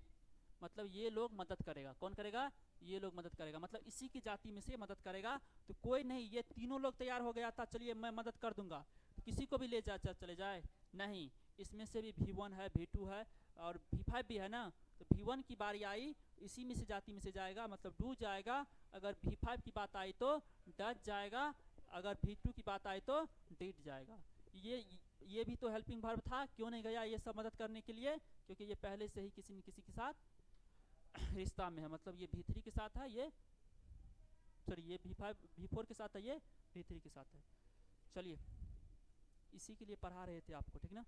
मतलब ये लोग मदद करेगा, कौन करेगा, ये लोग मदद करेगा, मतलब इसी की जाति में से मदद करेगा। तो कोई नहीं, ये तीनों लोग तैयार हो गया था, चलिए मैं मदद कर दूंगा, तो किसी को भी ले चले जाए, नहीं, इसमें से भी V1 है, V2 है और V5 भी है ना, तो V1 की बारी आई, इसी में से जाति में से जाएगा, मतलब डू जाएगा, अगर V5 की बात आई तो डज जाएगा, अगर V2 की बात आई तो डिड जाएगा। ये भी तो हेल्पिंग वर्ब था, क्यों नहीं गया ये सब मदद करने के लिए, क्योंकि ये पहले से ही किसी न किसी के साथ रिश्ता में है, मतलब ये V3 के साथ है, ये सॉरी ये V4 के साथ है, ये V3 के साथ है। चलिए इसी के लिए पढ़ा रहे थे आपको, ठीक ना,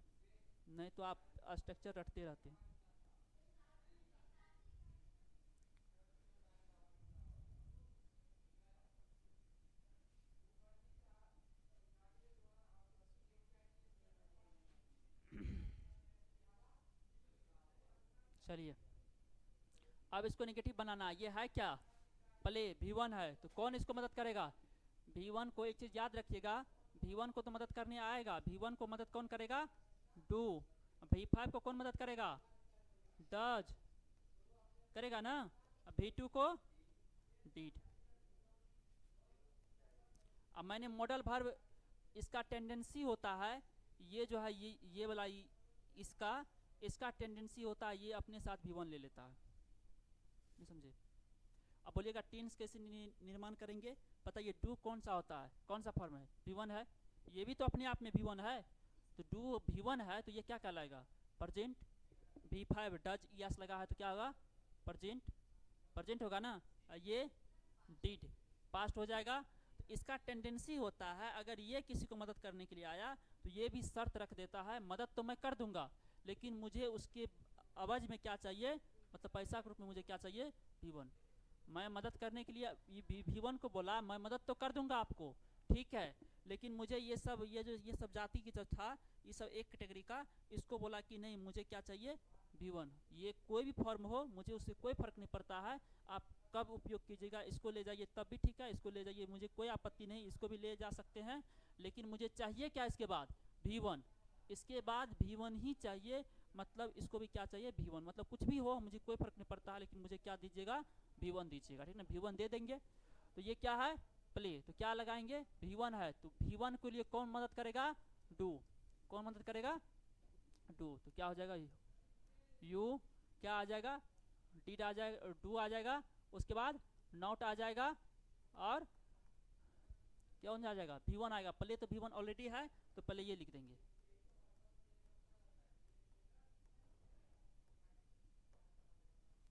नहीं तो आप स्ट्रक्चर रटते रहते हैं। चलिए अब इसको नेगेटिव बनाना, ये है क्या प्ले, V1 है तो कौन इसको मदद करेगा, V1 को एक चीज़ याद रखिएगा, V1 को तो मदद करने आएगा, V1 को मदद कौन करेगा? डू। V5 को कौन मदद करेगा? डज करेगा ना। V2 को डिड। अब मैंने मॉडल वर्ब, इसका टेंडेंसी होता है ये जो है ये वाला इसका टेंडेंसी होता है ये अपने साथ V1 ले लेता है, नहीं समझे? अब बोलिएगा टेंस कैसे निर्माण करेंगे? पता ये डू कौन सा होता है, कौन सा फॉर्म है? V1 है, ये भी तो अपने आप में V1 है, तो डू V1 है तो ये क्या कहलाएगा? प्रेजेंट। V5 डज यस लगा है तो क्या होगा? प्रेजेंट होगा ना। ये डिड पास्ट हो जाएगा। तो इसका टेंडेंसी होता है अगर ये किसी को मदद करने के लिए आया तो ये भी शर्त रख देता है मदद तो मैं कर दूंगा लेकिन मुझे उसके अवज में क्या चाहिए, मतलब पैसा के रूप में मुझे क्या चाहिए? V1। मैं मदद करने के लिए V1 को बोला मैं मदद तो कर दूंगा आपको, ठीक है, लेकिन मुझे ये सब जाति की जो था ये सब एक कैटेगरी का, इसको बोला कि नहीं मुझे क्या चाहिए? V1। ये कोई भी फॉर्म हो मुझे उससे कोई फर्क नहीं पड़ता है, आप कब उपयोग कीजिएगा, इसको ले जाइए तब भी ठीक है, इसको ले जाइए मुझे कोई आपत्ति नहीं, इसको भी ले जा सकते हैं, लेकिन मुझे चाहिए क्या इसके बाद? V1। इसके बाद V1 ही चाहिए, मतलब इसको भी क्या चाहिए? V1। मतलब कुछ भी हो मुझे कोई फर्क नहीं पड़ता है, लेकिन मुझे क्या दीजिएगा? V1 दीजिएगा, ठीक ना। V1 दे देंगे। तो ये क्या है? प्ले। तो क्या लगाएंगे? V1 है तो V1 के लिए कौन मदद करेगा? डू। कौन मदद करेगा? डू। तो क्या हो जाएगा? यू क्या आ जाएगा? डिड आ जाएगा, डू आ जाएगा, उसके बाद नॉट आ जाएगा और क्या आ जाएगा? V1 आएगा। प्ले तो V1 ऑलरेडी है तो पहले ये लिख देंगे।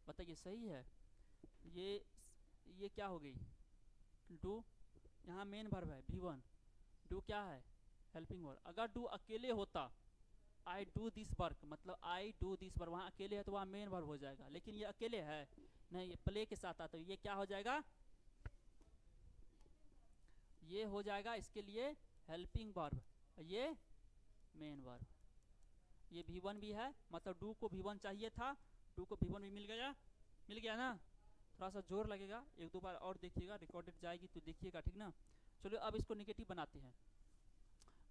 बताइए सही है? ये क्या हो गई? डू यहाँ मेन वर्ब है V1, डू क्या है? Helping verb. अगर डू अकेले होता आई डू दिस वर्क, मतलब आई डू दिस वर्क, वहाँ अकेले है तो वहाँ मेन वर्ब हो जाएगा, लेकिन ये अकेले है नहीं, ये प्ले के साथ आता, तो ये क्या हो जाएगा? ये हो जाएगा इसके लिए हेल्पिंग वर्ब, ये मेन वर्ब। ये V1 भी है, मतलब डू को V1 चाहिए था, डू को V1 भी मिल गया ना। थोड़ा सा जोर लगेगा, एक दो बार और देखिएगा, रिकॉर्डेड जाएगी तो देखिएगा, ठीक ना। चलो अब इसको नेगेटिव बनाते हैं।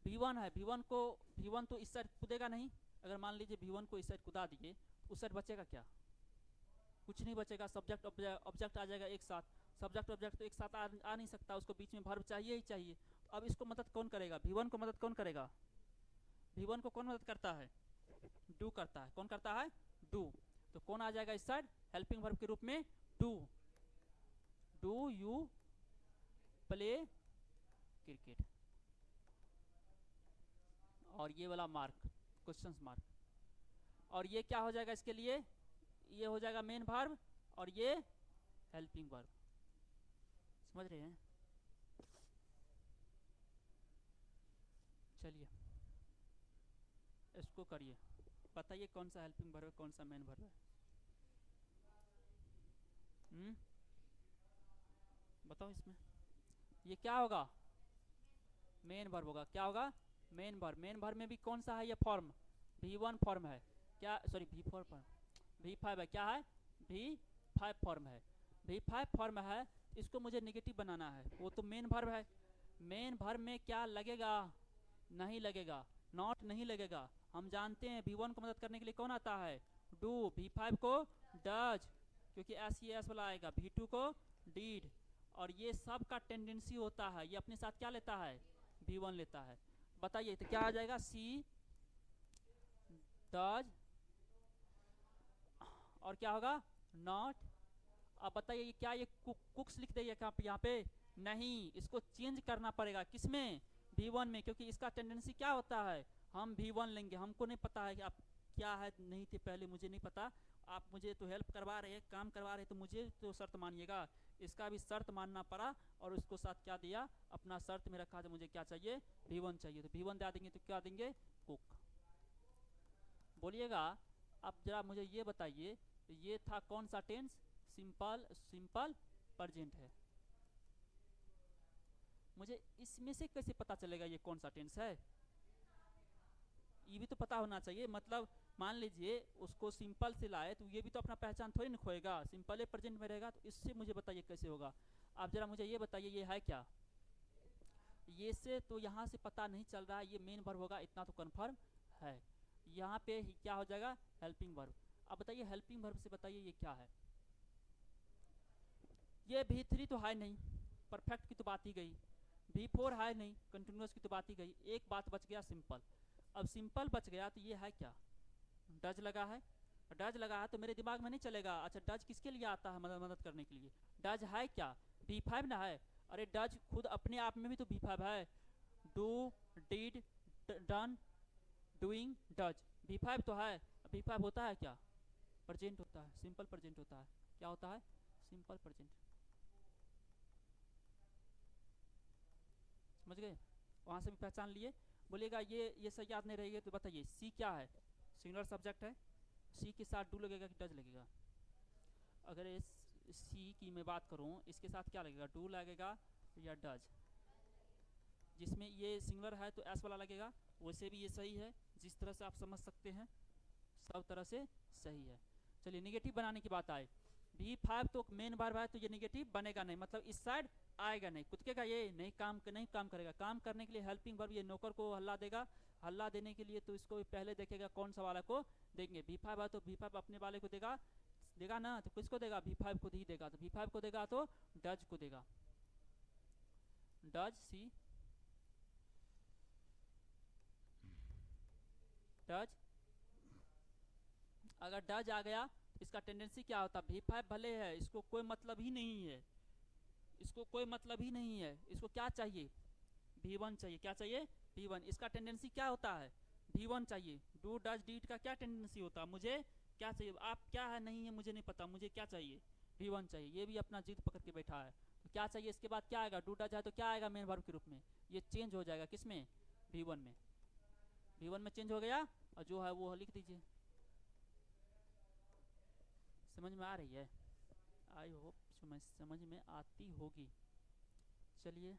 V1 है, V1 तो इस साइड कूदेगा नहीं, अगर मान लीजिए V1 को इस साइड कूदा दिए उस साइड बचेगा क्या? कुछ नहीं बचेगा। सब्जेक्ट ऑब्जेक्ट आ जाएगा एक साथ, सब्जेक्ट ऑब्जेक्ट तो एक साथ आ नहीं सकता, उसको बीच में वर्ब चाहिए ही चाहिए। तो अब इसको मदद कौन करेगा? V1 को मदद कौन करेगा? V1 को कौन मदद करता है? डू करता है। कौन करता है? डू। तो कौन आ जाएगा इस साइड हेल्पिंग वर्ब के रूप में? डू यू प्ले क्रिकेट, और ये वाला मार्क क्वेश्चन मार्क, और ये क्या हो जाएगा इसके लिए? ये हो जाएगा मेन वर्ब और ये हेल्पिंग वर्ब। समझ रहे हैं? चलिए इसको करिए, बताइए कौन सा हेल्पिंग वर्ब है, कौन सा मेन वर्ब है? बताओ इसमें ये क्या होगा? मेन वर्ब होगा। क्या होगा? Main verb. मेन वर्ब में भी कौन सा है? ये फॉर्म V1 फॉर्म है क्या? सॉरी V4 फॉर्म, V5 है। क्या है? V5 फॉर्म है। V5 फॉर्म है, इसको मुझे नेगेटिव बनाना है, वो तो मेन वर्ब है। मेन वर्ब में क्या लगेगा? नहीं लगेगा, नॉट नहीं लगेगा। हम जानते हैं V1 को मदद करने के लिए कौन आता है? डू। V5 को डज, क्योंकि एस वाला आएगा। V2 को डीड, और ये सब का टेंडेंसी होता है, ये अपने साथ क्या लेता है? V1 लेता है। बताइए तो क्या आ जाएगा? सी डज, और क्या होगा? नॉट। अब बताइए क्या ये कुक्स लिख देंगे यहाँ पे? नहीं, इसको चेंज करना पड़ेगा। किसमें? V1 में, क्योंकि इसका टेंडेंसी क्या होता है? हम V1 लेंगे। हमको नहीं पता है कि आप क्या है, नहीं थे पहले, मुझे नहीं पता, आप मुझे तो हेल्प करवा रहे हैं, काम करवा रहे हैं, तो मुझे तो शर्त मानिएगा। इसका भी शर्त मानना पड़ा, और उसको साथ क्या दिया? अपना शर्त में रखा, तो मुझे क्या चाहिए? V1 चाहिए, तो V1 दे देंगे। तो क्या देंगे? कुक। बोलिएगा अब जरा मुझे ये बताइए, ये था कौन सा टेंस? सिंपल प्रेजेंट है। मुझे इसमें से कैसे पता चलेगा ये कौन सा टेंस है? ये भी तो पता होना चाहिए। मतलब मान लीजिए उसको सिंपल से लाए तो ये भी तो अपना पहचान थोड़ी ना खोएगा, सिंपल प्रेजेंट में रहेगा। तो इससे मुझे बताइए कैसे होगा? आप जरा मुझे ये बताइए, ये है क्या? ये से तो यहाँ से पता नहीं चल रहा है ये मेन वर्ब होगा, इतना तो कन्फर्म है। यहाँ पे क्या हो जाएगा, हेल्पिंग वर्ब। अब बताइए हेल्पिंग वर्ब से बताइए ये क्या है। ये V3 तो है नहीं, परफेक्ट की तो बात ही गई। V4 है नहीं, कंटिन्यूस की तो बात ही गई। एक बात बच गया सिंपल। अब सिंपल बच गया तो ये है क्या, डज लगा है। डज लगा है तो मेरे दिमाग में नहीं चलेगा अच्छा डज किसके लिए आता है, मदद करने के लिए। डज है क्या, V5 ना है। अरे डज खुद अपने आप में भी तो V5 है। Do, did, done, doing, does, V5 तो है। V5 होता है क्या, प्रेजेंट होता है, सिंपल प्रेजेंट होता है। क्या होता है, सिंपल प्रेजेंट। समझ गए, वहाँ से भी पहचान लिए। बोलिएगा ये सही याद नहीं रहेगी तो बताइए सी क्या है, सिंगुलर सब्जेक्ट है। सी के साथ डू लगेगा कि डज लगेगा। अगर इस सी की मैं बात करूँ इसके साथ क्या लगेगा, डू लगेगा या डज। जिसमें ये सिंगुलर है तो एस वाला लगेगा। वैसे भी ये सही है, जिस तरह से आप समझ सकते हैं सब तरह से सही है। चलिए निगेटिव बनाने की बात आए। V5 तो मेन वर्ब है तो ये निगेटिव बनेगा नहीं, मतलब इस साइड आएगा नहीं, कुदकेगा ये नहीं, काम करेगा। काम करने के लिए हेल्पिंग वर्ब, ये नौकर को हल्ला देगा। हल्ला देने के लिए तो इसको पहले देखेगा कौन सा वाला को देंगे। V5 है तो V5 अपने वाले को देगा, देगा ना, तो किसको देगा, V5 को ही देगा। तो V5 को देगा तो डज को देगा, डज सी, डज। अगर डज आ गया तो इसका टेंडेंसी क्या होता है, V5 भले है, इसको कोई मतलब ही नहीं है, इसको कोई मतलब ही नहीं है। इसको क्या चाहिए, V1 चाहिए। क्या चाहिए, V1। इसका टेंडेंसी क्या होता है, V1 चाहिए। डू डज डीड का क्या टेंडेंसी होता है, मुझे क्या चाहिए, आप क्या है नहीं है मुझे नहीं पता, मुझे क्या चाहिए, V1 चाहिए। ये भी अपना जिद पकड़ के बैठा है। तो क्या चाहिए, इसके बाद क्या आएगा, डू डज है तो क्या आएगा मेन वर्ब के रूप में, ये चेंज हो जाएगा किस में, V1 में। V1 में चेंज हो गया और जो है वो लिख दीजिए। समझ में आ रही है, आई होप समझ में आती होगी। चलिए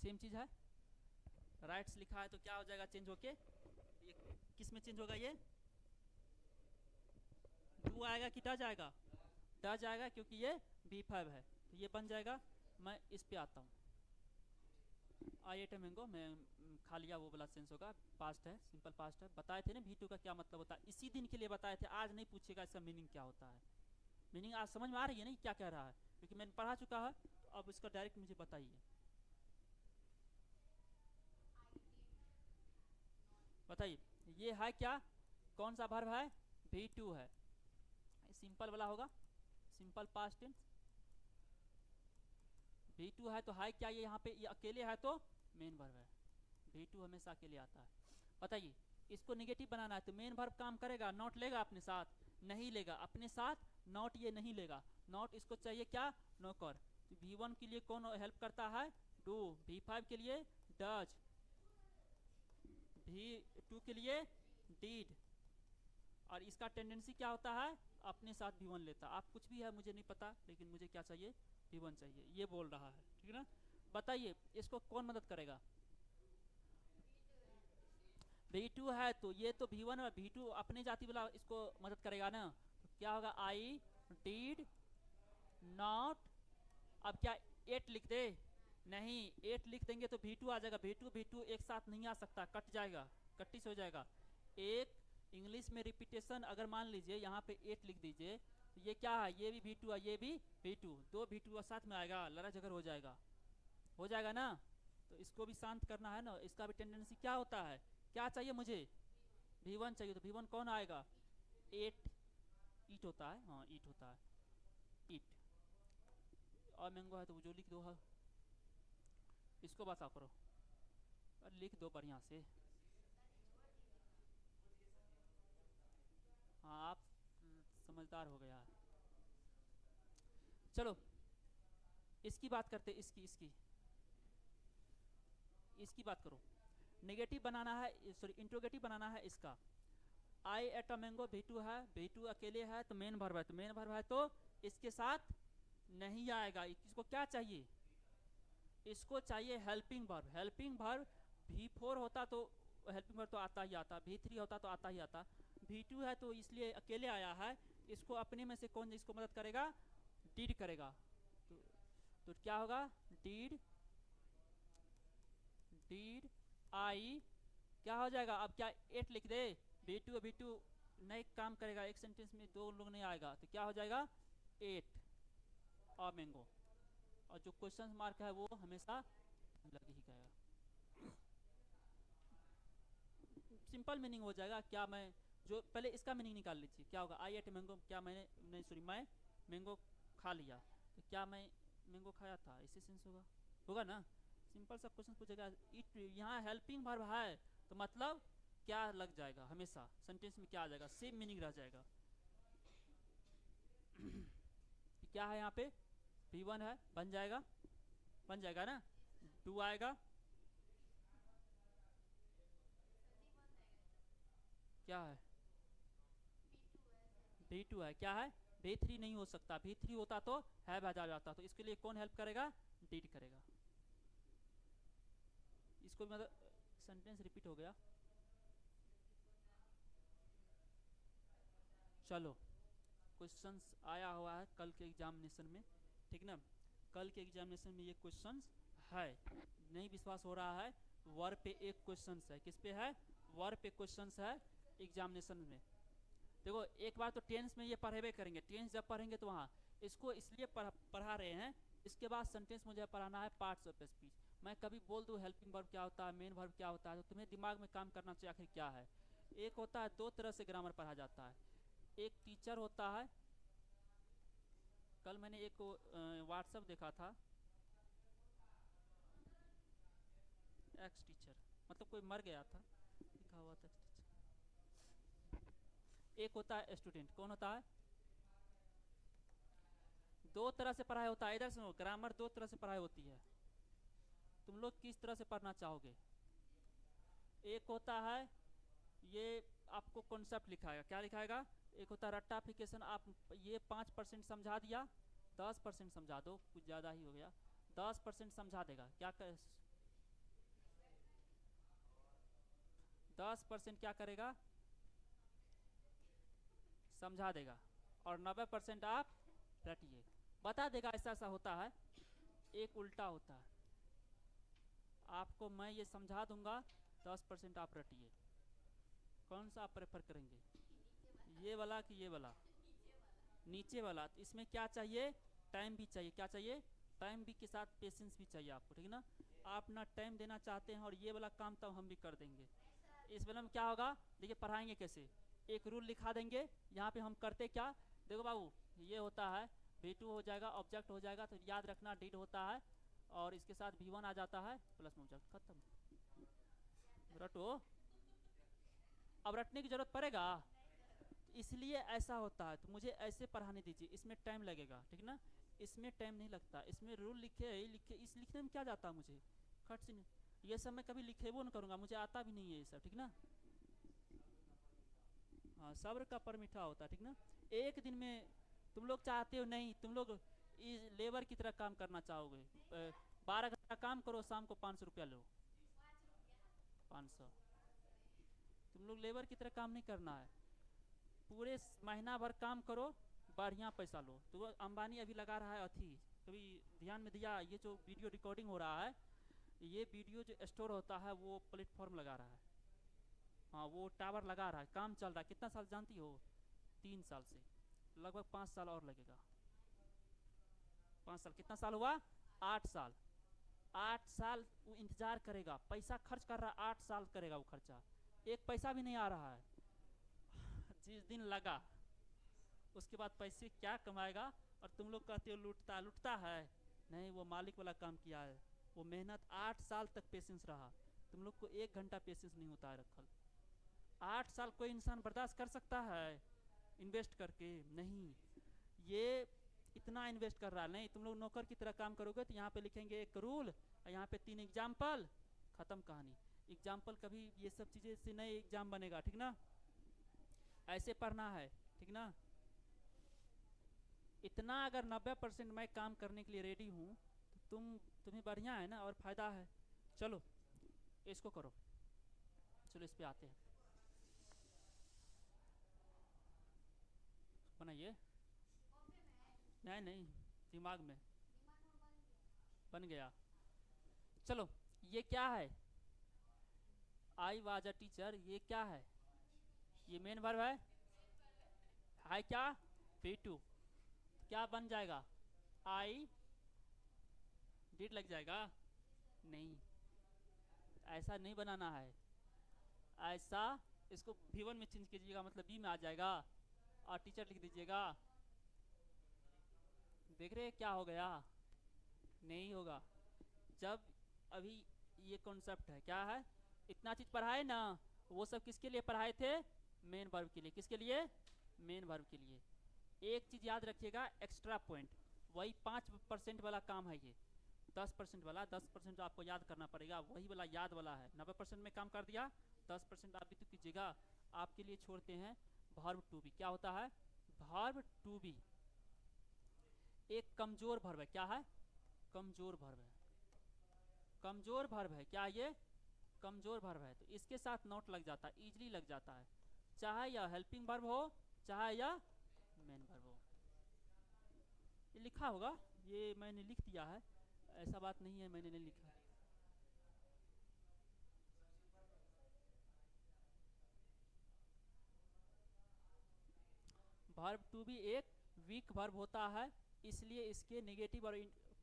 सेम चीज़ है, राइट्स लिखा है तो क्या हो जाएगा चेंज होके, ये किस में चेंज होगा, ये डू आएगा कि डज आएगा, डज आएगा क्योंकि ये V5 है तो ये बन जाएगा। मैं इस पे आता हूँ, आई एट मैंगो मैं खा लिया, वो वाला सेंस होगा, पास्ट है, सिंपल पास्ट है। बताए थे ना V2 का क्या मतलब होता है, इसी दिन के लिए बताए थे। आज नहीं पूछेगा इसका मीनिंग क्या होता है। मीनिंग आज समझ में आ रही है ना क्या कह रहा है, क्योंकि मैंने पढ़ा चुका है। तो अब इसका डायरेक्ट मुझे बताइए, बताइए ये है क्या, कौन सा वर्ब है, V2 है, सिंपल वाला होगा, सिंपल पास्ट टेंस। V2 है तो है क्या, ये यहाँ पे ये अकेले है तो मेन वर्ब है। V2 हमेशा अकेले आता है। बताइए इसको निगेटिव बनाना है तो मेन वर्ब काम करेगा, नॉट लेगा अपने साथ, नहीं लेगा अपने साथ, नॉट ये नहीं लेगा। नॉट इसको चाहिए क्या, नौकर। तो V1 के लिए कौन हेल्प करता है, डू। V5 के लिए डज, V2 के लिए डीड। और इसका टेंडेंसी क्या होता है, अपने साथ V1 लेता। आप कुछ भी है मुझे नहीं पता, लेकिन मुझे क्या चाहिए, V1 चाहिए, ये बोल रहा है, ठीक है ना। बताइए इसको कौन मदद करेगा, V2 है तो ये तो V1 और V2 अपने जाति वाला इसको मदद करेगा ना। तो क्या होगा, आई डीड नॉट। अब क्या 8 लिख दे, नहीं 8 लिख देंगे तो V2 आ जाएगा। V2 एक साथ नहीं आ सकता, कट जाएगा, कट्टिस हो जाएगा। एक इंग्लिश में रिपीटेशन, अगर मान लीजिए यहाँ पे 8 लिख दीजिए तो ये क्या है, ये भी V2 है, ये भी V2, दो V2 साथ में आएगा, लड़ा झगड़ हो जाएगा ना। तो इसको भी शांत करना है ना, इसका भी टेंडेंसी क्या होता है, क्या चाहिए मुझे, V1 चाहिए। तो V1 कौन आएगा, 8, ईट होता है, हाँ ईट होता है, ईट। और मैंगो है तो वो जो लिख दो है, इसको बता करो और लिख दो बढ़िया से। हाँ आप समझदार हो गया है। चलो इसकी बात करते, इसकी बात करो। नेगेटिव बनाना है, सॉरी इंट्रोगेटिव बनाना है इसका। आई एट अ मैंगो V2 है, V2 अकेले है तो मेन वर्ब है, तो मेन वर्ब है तो इसके साथ नहीं आएगा। इसको क्या चाहिए, इसको चाहिए helping verb. Helping verb V4 होता तो हेल्पिंग वर्ब तो आता ही आता, V3 होता तो आता ही आता, V2 है तो इसलिए अकेले आया है। इसको अपने में से कौन इसको मदद करेगा, डीड करेगा। तो तो क्या होगा, डिड डिड आई, क्या हो जाएगा, अब क्या 8 लिख दे, B2 नहीं काम करेगा, एक सेंटेंस में दो लोग नहीं आएगा, तो क्या हो जाएगा 8 और मैंगो, और जो क्वेश्चन मार्क है वो हमेशा लग ही गएगा। सिंपल मीनिंग हो जाएगा, क्या मैं, जो पहले इसका मीनिंग निकाल लीजिए, क्या होगा, आई एट मैंगो, क्या मैंने, नहीं सॉरी, मैं मैंगो खा लिया, तो क्या मैं मैंगो खाया था, ऐसे सेंस होगा, होगा ना। सिंपल सा क्वेश्चन पूछेगा, इट यहाँ हेल्पिंग वर्ब है तो मतलब क्या लग जाएगा, हमेशा सेंटेंस में क्या आ जाएगा, सेम मीनिंग रह जाएगा। क्या है यहाँ पे, V1 है, बन जाएगा ना, टू आएगा, क्या है, V2 है, क्या है, V3 नहीं हो सकता, V3 होता तो है आ जाता, तो इसके लिए कौन हेल्प करेगा, डिड करेगा। इसको मतलब सेंटेंस रिपीट हो गया। चलो, क्वेश्चंस आया हुआ है कल के एग्जामिनेशन में, ठीक ना, कल के एग्जामिनेशन में ये क्वेश्चंस है, नहीं विश्वास हो रहा है, वर्ब पे एक क्वेश्चन है, किस पे है, वर्ब पे क्वेश्चन है एग्जामिनेशन में। देखो एक बार तो टेंस में ये पढ़ेबे करेंगे, टेंस जब पढ़ेंगे तो वहाँ इसको इसलिए पढ़ा रहे हैं, इसके बाद सेंटेंस मुझे पढ़ाना है पार्ट्स ऑफ स्पीच। मैं कभी बोल दूँ हेल्पिंग वर्ब क्या होता है, मेन वर्ब क्या होता है, तो तुम्हें दिमाग में काम करना चाहिए आखिर क्या है। एक होता है, दो तरह से ग्रामर पढ़ा जाता है, एक टीचर होता है, कल मैंने एक व्हाट्सअप देखा था, एक्स टीचर, मतलब कोई मर गया था, लिखा हुआ था एक्स टीचर। एक होता है स्टूडेंट, कौन होता है, दो तरह से पढ़ाई होता है, इधर सुनो, ग्रामर दो तरह से पढ़ाई होती है, तुम लोग किस तरह से पढ़ना चाहोगे। एक होता है, ये आपको कॉन्सेप्ट लिखाएगा, क्या लिखाएगा, एक होता है रट्टाफिकेशन, आप ये 5% समझा दिया, 10% समझा दो, कुछ ज़्यादा ही हो गया, 10% समझा देगा, क्या कर, 10% क्या करेगा, समझा देगा, और 90% आप रटिए, बता देगा ऐसा ऐसा होता है। एक उल्टा होता है, आपको मैं ये समझा दूंगा, 10% आप रटिए, कौन सा आप प्रेफर करेंगे, ये वाला कि ये वाला, नीचे वाला। तो इसमें क्या चाहिए, टाइम भी चाहिए, क्या चाहिए, टाइम भी के साथ पेशेंस भी चाहिए आपको, ठीक है ना। आप ना टाइम देना चाहते हैं और ये वाला काम तो हम भी कर देंगे। इस वाला में क्या होगा, देखिए पढ़ाएंगे कैसे, एक रूल लिखा देंगे, यहाँ पे हम करते क्या, देखो बाबू ये होता है, V2 हो जाएगा, ऑब्जेक्ट हो जाएगा, तो याद रखना डिड होता है, और इसके साथ V1 आ जाता है, प्लस में ऑब्जेक्ट, खत्म, रटो, अब रटने की जरूरत पड़ेगा, इसलिए ऐसा होता है, तो मुझे ऐसे पढ़ाने दीजिए, इसमें टाइम लगेगा, ठीक ना, इसमें टाइम नहीं लगता, इसमें रूल लिखे लिखे, इस लिखने में क्या जाता मुझे, खट से ये सब मैं कभी लिखेबो नहीं करूँगा, मुझे आता भी नहीं है ये सब, ठीक ना। हाँ, सब्र का फल मीठा होता है, ठीक ना। एक दिन में तुम लोग चाहते हो नहीं, तुम लोग लेबर की तरह काम करना चाहोगे, 12 घंटा काम करो, शाम को 500 रुपया लो, 500, तुम लोग लेबर की तरह काम नहीं करना है, पूरे महीना भर काम करो, बढ़िया पैसा लो। तो अंबानी अभी लगा रहा है अथी, कभी ध्यान में दिया, ये जो वीडियो रिकॉर्डिंग हो रहा है, ये वीडियो जो स्टोर होता है वो प्लेटफॉर्म लगा रहा है, हाँ वो टावर लगा रहा है, काम चल रहा है, कितना साल जानती हो, 3 साल से, लगभग 5 साल और लगेगा, 5 साल, कितना साल हुआ, 8 साल, 8 साल वो इंतजार करेगा, पैसा खर्च कर रहा है, 8 साल करेगा वो खर्चा, एक पैसा भी नहीं आ रहा है, जिस दिन लगा उसके बाद पैसे क्या कमाएगा, और तुम लोग कहते हो लूटता लूटता है, नहीं वो मालिक वाला काम किया है, वो मेहनत 8 साल तक पेशेंस रहा, तुम लोग को 1 घंटा पेशेंस नहीं होता है रखल, 8 साल कोई इंसान बर्दाश्त कर सकता है इन्वेस्ट करके, नहीं, ये इतना इन्वेस्ट कर रहा है, नहीं तुम लोग नौकर की तरह काम करोगे, तो यहाँ पे लिखेंगे एक रूल, और यहाँ पे 3 एग्जाम्पल, खत्म कहानी। एग्जाम्पल कभी ये सब चीज़ें से नहीं एग्जाम बनेगा, ठीक ना, ऐसे पढ़ना है, ठीक ना। इतना अगर 90% मैं काम करने के लिए रेडी हूँ, तो तुम्हें बढ़िया है ना, और फायदा है। चलो इसको करो, चलो इस पे आते हैं, बनाइए, नहीं नहीं दिमाग में, बन गया। चलो ये क्या है, आई वाज अ टीचर, ये क्या है, ये मेन वर्ब है क्या, V2, क्या बन जाएगा, आई डिड लग जाएगा, नहीं, ऐसा नहीं बनाना है, ऐसा इसको V1 में चेंज कीजिएगा, मतलब बी में आ जाएगा, और टीचर लिख दीजिएगा। देख रहे क्या हो गया, नहीं होगा। जब अभी ये कॉन्सेप्ट है, क्या है, इतना चीज पढ़ाए ना, वो सब किसके लिए पढ़ाए थे, मेन वर्ब के लिए, किसके लिए, मेन वर्ब के लिए। एक चीज याद रखिएगा, एक्स्ट्रा पॉइंट, वही 5% वाला काम है ये, 10% वाला, 10% आपको याद करना पड़ेगा, वही वाला याद वाला है। 90% में काम कर दिया, 10% आप भी तो कीजिएगा। आपके लिए छोड़ते हैं वर्ब टू बी। क्या होता है, वर्ब टू बी एक कमजोर वर्ब है, क्या है, कमजोर वर्ब है, कमजोर वर्ब है, क्या ये, कमजोर वर्ब है, तो इसके साथ नॉट लग जाता है, इजीली लग जाता है, चाहे यह हेल्पिंग वर्ब हो, चाहे यह मेन वर्ब हो। ये लिखा होगा, ये मैंने लिख दिया है, ऐसा बात नहीं है मैंने नहीं लिखा। वर्ब टू भी एक वीक वर्ब होता है, इसलिए इसके नेगेटिव और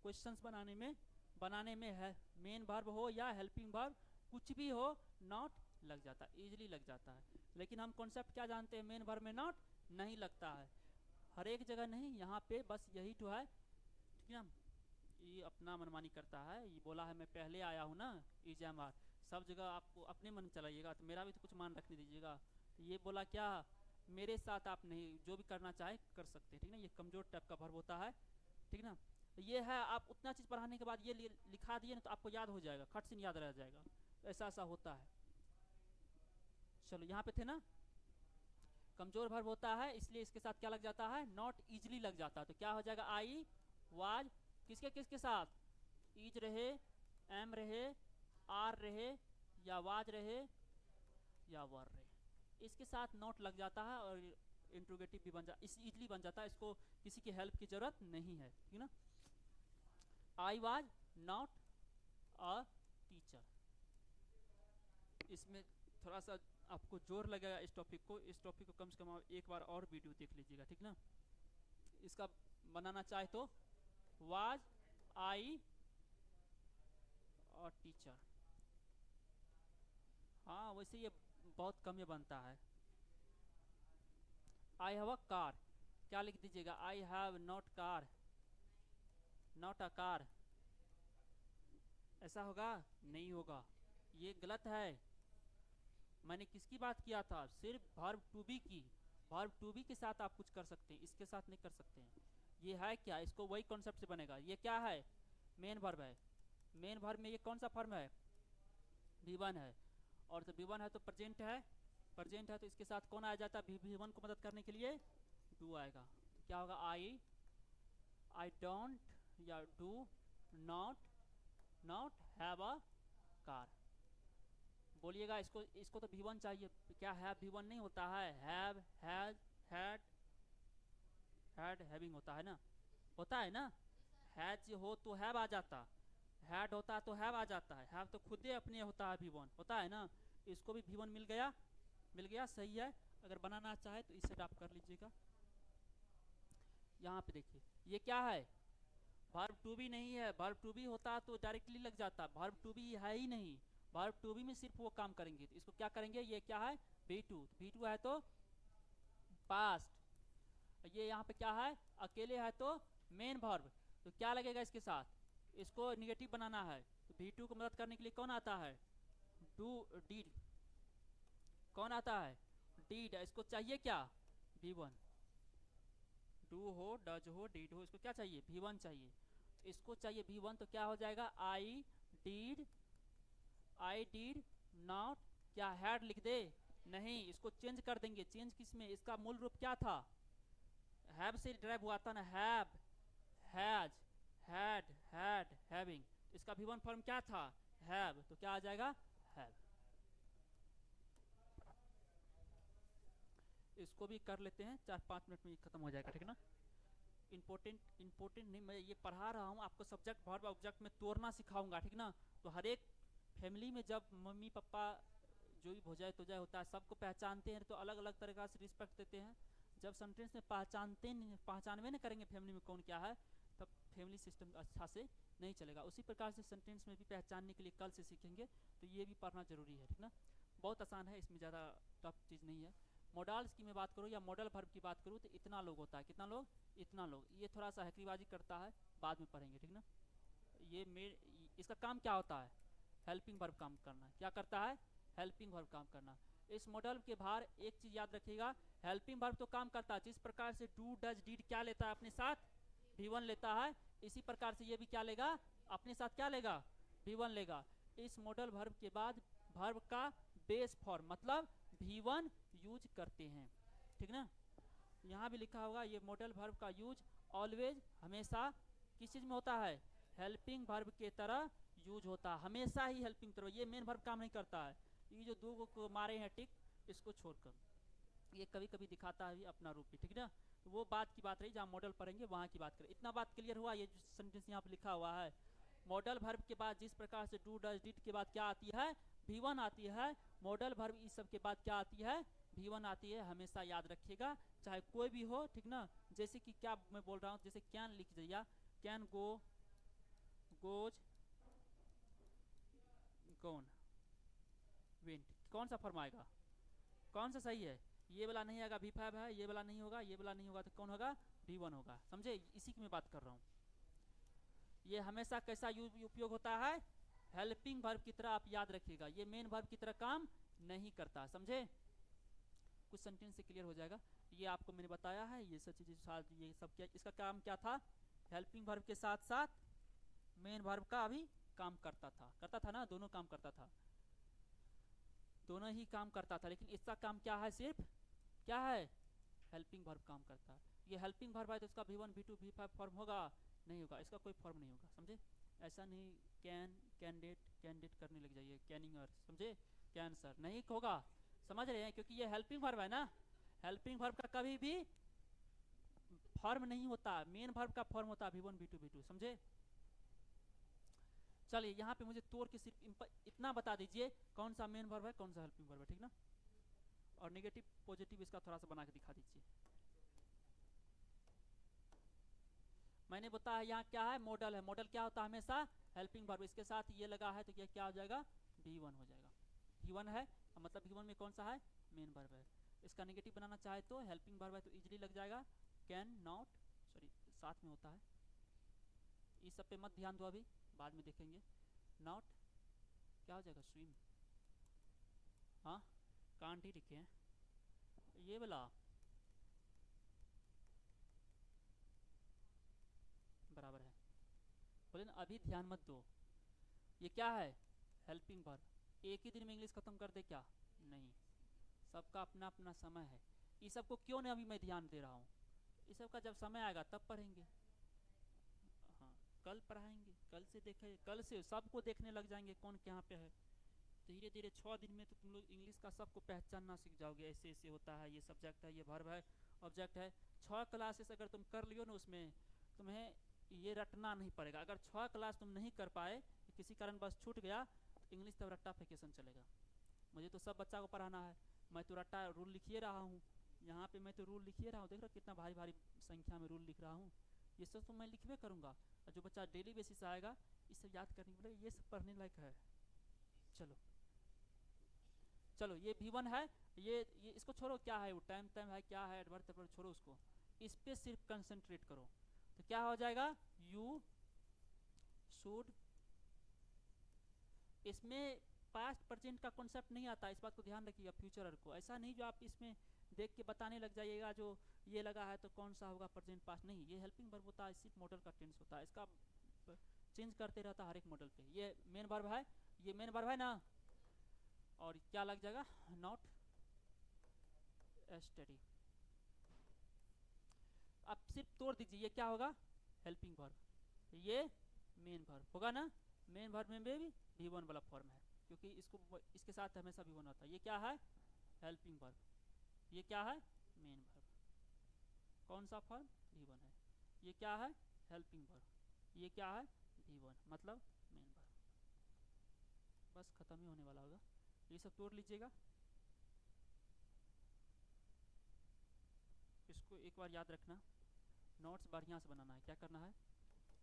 क्वेश्चंस बनाने में है, मेन वर्ब हो या हेल्पिंग वर्ब कुछ भी हो, नॉट लग जाता है, इजीली लग जाता है। लेकिन हम कॉन्सेप्ट क्या जानते हैं, मेन वर्ब में नॉट नहीं लगता है, हर एक जगह नहीं, यहाँ पे बस यही तो है, ठीक है। ये अपना मनमानी करता है, ये बोला है मैं पहले आया हूँ ना एग्जाम बार, सब जगह आपको अपने मन चलाइएगा, तो मेरा भी तो कुछ मान रखने दीजिएगा। तो ये बोला क्या, मेरे साथ आप नहीं, जो भी करना चाहे कर सकते हैं, ठीक ना, ये कमजोर टाइप का वर्ब होता है, ठीक ना। ये है, आप उतना चीज़ पढ़ाने के बाद ये लिखा दिए ना, तो आपको याद हो जाएगा, खट से याद रह जाएगा, तो ऐसा ऐसा होता है। चलो यहाँ पे थे ना, कमजोर वर्ब होता है, इसलिए इसके साथ क्या लग जाता है, नॉट इजिली लग जाता है, तो क्या हो जाएगा, आई वाज किसके किसके साथ, इज रहे, एम रहे, आर रहे, या वाज रहे, या वर रहे, इसके साथ नॉट लग जाता है, और इंट्रोगेटिव भी बन जा, इस इजली बन जाता है, इसको किसी की हेल्प की जरूरत नहीं है, ठीक ना। I was not a teacher, इसमें थोड़ा सा आपको जोर लगेगा इस टॉपिक को, इस टॉपिक को कम से कम आप एक बार और वीडियो देख लीजिएगा, ठीक ना। इसका बनाना चाहे तो वाज आई और टीचर, हाँ वैसे ये बहुत कम ये बनता है। आई हैव अ कार, क्या लिख दीजिएगा, I have not car, not a car, ऐसा होगा, नहीं होगा, ये गलत है। मैंने किसकी बात किया था, सिर्फ वर्ब टू बी की, वर्ब टू बी के साथ आप कुछ कर सकते हैं, इसके साथ नहीं कर सकते हैं। ये है क्या, इसको वही कॉन्सेप्ट से बनेगा, ये क्या है, मेन वर्ब है, मेन वर्ब में ये कौन सा फॉर्म है, V1 है, और तो V1 है तो प्रेजेंट है, प्रेजेंट है तो इसके साथ कौन आ जाता है, V1 को मदद करने के लिए डू आएगा, तो क्या होगा, आई डोंट या do not have a car. बोलिएगा, इसको इसको तो V1 चाहिए, क्या हैव V1 नहीं होता है, हैव, हैज, हैड हैविंग होता है ना, होता है ना, हैज हो तो हैव आ जाता, हैड होता तो हैव आ जाता है, हैव तो खुद ही अपने होता है, V1 होता है ना, इसको भी V1 मिल गया, मिल गया, सही है। अगर बनाना चाहे तो इसे आप कर लीजिएगा। यहाँ पे देखिए ये क्या है, वर्ब टू बी नहीं है, वर्ब टू बी होता तो डायरेक्टली लग जाता, वर्ब टू बी है ही नहीं, वर्ब टू बी में सिर्फ वो काम करेंगे, तो इसको क्या करेंगे, ये क्या है, V2, V2 है तो पास्ट, ये यहाँ पे क्या है, अकेले है तो मेन वर्ब, तो क्या लगेगा इसके साथ, इसको निगेटिव बनाना है, तो V2 को मदद करने के लिए कौन आता है, डू डीड, कौन आता है, डीड, इसको चाहिए क्या, V1, डू हो, डज हो, डीड हो, इसको क्या चाहिए, V1 चाहिए, तो इसको चाहिए V1, तो क्या हो जाएगा, आई डीड नॉट, क्या हैड लिख दे, नहीं, इसको चेंज कर देंगे, चेंज किसमें, इसका मूल रूप क्या था, हैव से ड्राइव हुआ था ना, हैव, हैज, हैड, हैविंग, इसका V1 फॉर्म क्या था, हैव, तो क्या आ जाएगा, हैव। इसको भी कर लेते हैं, 4-5 मिनट में खत्म हो जाएगा, ठीक है ना। इम्पोर्टेंट नहीं, मैं ये पढ़ा रहा हूँ आपको, सब्जेक्ट वर्ब ऑब्जेक्ट में तोड़ना सिखाऊंगा, ठीक ना। तो हर एक फैमिली में जब मम्मी पापा जो भी भोजाई तोजाई होता है सबको पहचानते हैं तो अलग अलग तरीक़ा से रिस्पेक्ट देते हैं। जब सेंटेंस में पहचानवे नहीं करेंगे फैमिली में कौन क्या है, तब फैमिली सिस्टम अच्छा से नहीं चलेगा। उसी प्रकार से सेंटेंस में भी पहचानने के लिए कल से सीखेंगे, तो ये भी पढ़ना जरूरी है, ठीक ना। बहुत आसान है, इसमें ज़्यादा टफ चीज़ नहीं है। मॉडल्स की मैं बात करूँ या मॉडल वर्ब की बात करूँ तो इतना लोग होता है, कितना लोग, इतना लोग। ये थोड़ा सा हकरीबाजी करता है, बाद में पढ़ेंगे, ठीक ना। इसका काम क्या होता है, हेल्पिंग वर्ब काम करना। क्या करता है, हेल्पिंग वर्ब काम करना। इस मॉडल के बाहर एक चीज़ याद रखिएगा, हेल्पिंग वर्ब तो काम करता है जिस प्रकार से डू डज डीड क्या लेता है अपने साथ, V1 लेता है, इसी प्रकार से ये भी क्या लेगा अपने साथ, क्या लेगा, V1 लेगा। इस मॉडल वर्ब के बाद वर्ब का बेस फॉर्म मतलब V1 यूज करते हैं, ठीक ना। यहाँ भी लिखा होगा ये मॉडल वर्ब का यूज ऑलवेज हमेशा किस चीज़ में होता है, हेल्पिंग वर्ब के तरह यूज होता है, हमेशा ही हेल्पिंग तरह। ये मेन वर्ब काम नहीं करता है। ये जो दो को मारे हैं टिक, इसको छोड़कर ये कभी कभी दिखाता है अपना रूप भी, ठीक ना। तो वो बात की बात रही जहाँ मॉडल पढ़ेंगे वहाँ की बात करें। इतना बात क्लियर हुआ। ये सेंटेंस यहाँ पे लिखा हुआ है, मॉडल वर्ब के बाद जिस प्रकार से डू डज डिड के बाद क्या आती है, V1 आती है। मॉडल वर्ब इस सब के बाद क्या आती है, V1 आती है। हमेशा याद रखिएगा चाहे कोई भी हो, ठीक ना। जैसे कि क्या मैं बोल रहा हूँ, जैसे कैन लिख दिया, कैन गो, गोज, कौन, विंट, कौन सा फॉर्म आएगा, कौन सा सही है, ये वाला नहीं आएगा, V5 है, ये वाला नहीं होगा, ये वाला नहीं होगा, तो कौन होगा, V1 होगा। समझे, इसी की मैं बात कर रहा हूँ। ये हमेशा कैसा उपयोग होता है, हेल्पिंग वर्ब की तरह। आप याद रखिएगा, ये मेन वर्ब की तरह काम नहीं करता, समझे। कुछ सेंटेंस से क्लियर हो जाएगा। ये आपको मैंने बताया है, ये सब चीज़ें, ये सब क्या, इसका काम क्या था, हेल्पिंग वर्ब के साथ साथ मेन वर्ब का भी काम करता था ना, दोनों काम करता था, दोनों ही काम करता था। लेकिन इसका काम क्या है, सिर्फ क्या है, हेल्पिंग वर्ब काम करता है। ये हेल्पिंग वर्ब है तो इसका V1 V2 V5 फॉर्म होगा, नहीं होगा, इसका कोई फॉर्म नहीं होगा, समझे। ऐसा नहीं कैन, कैंडिडेट करने लग जाइए, कैनिंगर, समझे, कैन सर नहीं होगा, समझ रहे हैं, क्योंकि ये हेल्पिंग वर्ब है ना। हेल्पिंग वर्ब का कभी भी फॉर्म नहीं होता, मेन वर्ब का फॉर्म होता है V1 V2 V2, समझे। चलिए यहाँ पे मुझे तोड़ के सिर्फ इतना बता दीजिए कौन सा मेन वर्ब है, कौन सा हेल्पिंग वर्ब है, ठीक ना। और नेगेटिव पॉजिटिव इसका थोड़ा सा बना के दिखा दीजिए। मैंने बताया यहाँ क्या है, मॉडल है। मॉडल क्या होता है, हमेशा हेल्पिंग वर्ब। इसके साथ ये लगा है तो ये क्या हो जाएगा, V1 हो जाएगा। V1 है मतलब V1 में कौन सा है, मेन वर्ब है। इसका नेगेटिव बनाना चाहे तो हेल्पिंग वर्ब है तो इजीली लग जाएगा, कैन नॉट, सॉरी साथ में होता है, इस सब पे मत ध्यान दो अभी, बाद में देखेंगे। नॉट क्या हो जाएगा, स्विम, हाँ कांट ही लिखे हैं, ये वाला बराबर है, बोले ना अभी ध्यान मत दो। ये क्या है, हेल्पिंग वर्ब। एक ही दिन में इंग्लिश खत्म कर दे क्या, नहीं, सबका अपना अपना समय है। इस सब को क्यों नहीं अभी मैं ध्यान दे रहा हूँ, इस सब का जब समय आएगा तब पढ़ेंगे, हाँ कल पढ़ाएंगे, कल से देखे, कल से सबको देखने लग जाएंगे कौन कहाँ पे है। धीरे धीरे 6 दिन में तो तुम लोग इंग्लिश का सबको पहचानना सीख जाओगे, ऐसे ऐसे होता है, ये सब्जेक्ट है, ये वर्ब है, ऑब्जेक्ट है। 6 क्लासेस अगर तुम कर लियो ना, उसमें तुम्हें ये रटना नहीं पड़ेगा। अगर 6 क्लास तुम नहीं कर पाए, किसी कारण बस छूट गया, तो इंग्लिश तब रट्टा फैकेशन चलेगा। मुझे तो सब बच्चा को पढ़ाना है, मैं तो रट्टा रूल लिखिए रहा हूँ, यहाँ पे मैं तो रूल लिखिए रहा हूँ, देख रहा कितना भारी भारी संख्या में रूल लिख रहा हूँ। ये सब तो मैं लिखबे करूँगा, और जो बच्चा डेली बेसिस आएगा इस सब याद करने के लिए ये सब पढ़ने लायक है। चलो चलो ये V1 है, ये इसको छोड़ो, क्या है वो, टाइम टाइम है, क्या है, एडवर्ब छोड़ो उसको, इस पे सिर्फ कंसंट्रेट करो। तो क्या हो जाएगा, यू शुड, इसमें पास्ट प्रेजेंट का कॉन्सेप्ट नहीं आता, इस बात को ध्यान रखिएगा। फ्यूचर को ऐसा नहीं जो आप इसमें देख के बताने लग जाइएगा, जो ये लगा है तो कौन सा होगा प्रेजेंट पास्ट, नहीं, ये हेल्पिंग वर्ब होता है, सिर्फ मॉडल का टेंस होता है, इसका चेंज करते रहता है हर एक मॉडल पे। ये मेन वर्ब है, ये मेन वर्ब है ना, और क्या लग जाएगा, नॉट स्टडी। अब सिर्फ तोड़ दीजिए, ये क्या होगा, हेल्पिंग वर्ब, ये मेन वर्ब होगा ना। मेन वर्ब में भी V1 वाला फॉर्म है, क्योंकि इसके साथ हमेशा V1 होता है। ये क्या है, हेल्पिंग वर्ब, ये क्या है, मेन वर्ब, कौन सा फॉर्म, V1 है। ये क्या है, हेल्पिंग वर्ब, ये क्या है, V1 मतलब मेन वर्ब। बस खत्म ही होने वाला होगा, ये सब तोड़ लीजिएगा। इसको एक बार याद रखना, नोट्स बढ़िया से बनाना है। क्या करना है,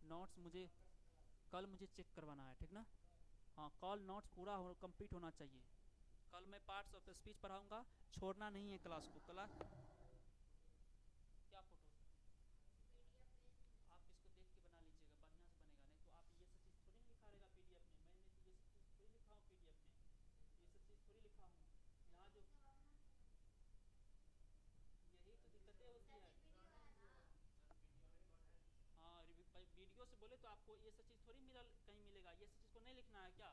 नोट्स मुझे कल चेक करवाना है, ठीक ना। हाँ, कल नोट्स पूरा कंप्लीट होना चाहिए। कल मैं पार्ट्स ऑफ स्पीच पढ़ाऊंगा, छोड़ना नहीं है क्लास को। क्लास क्या फोटो, आप इसको देख के बना लीजिएगा, बढ़िया से बनेगा। नहीं तो आप ये सब चीज़ थोड़ी लिखा रहेगा PDF में, मैंने तो ये सब चीज़ थोड़ी लिखा हूँ PDF में, ये सब चीज़ थोड़ी लिखा हूँ यहाँ जो। यही तो दिक्कतें होती है। हाँ, वीडियो से बोले तो आपको ये सब चीज़ थोड़ी मिला, कहीं मिलेगा। ये सब चीज़ को नहीं लिखना है क्या।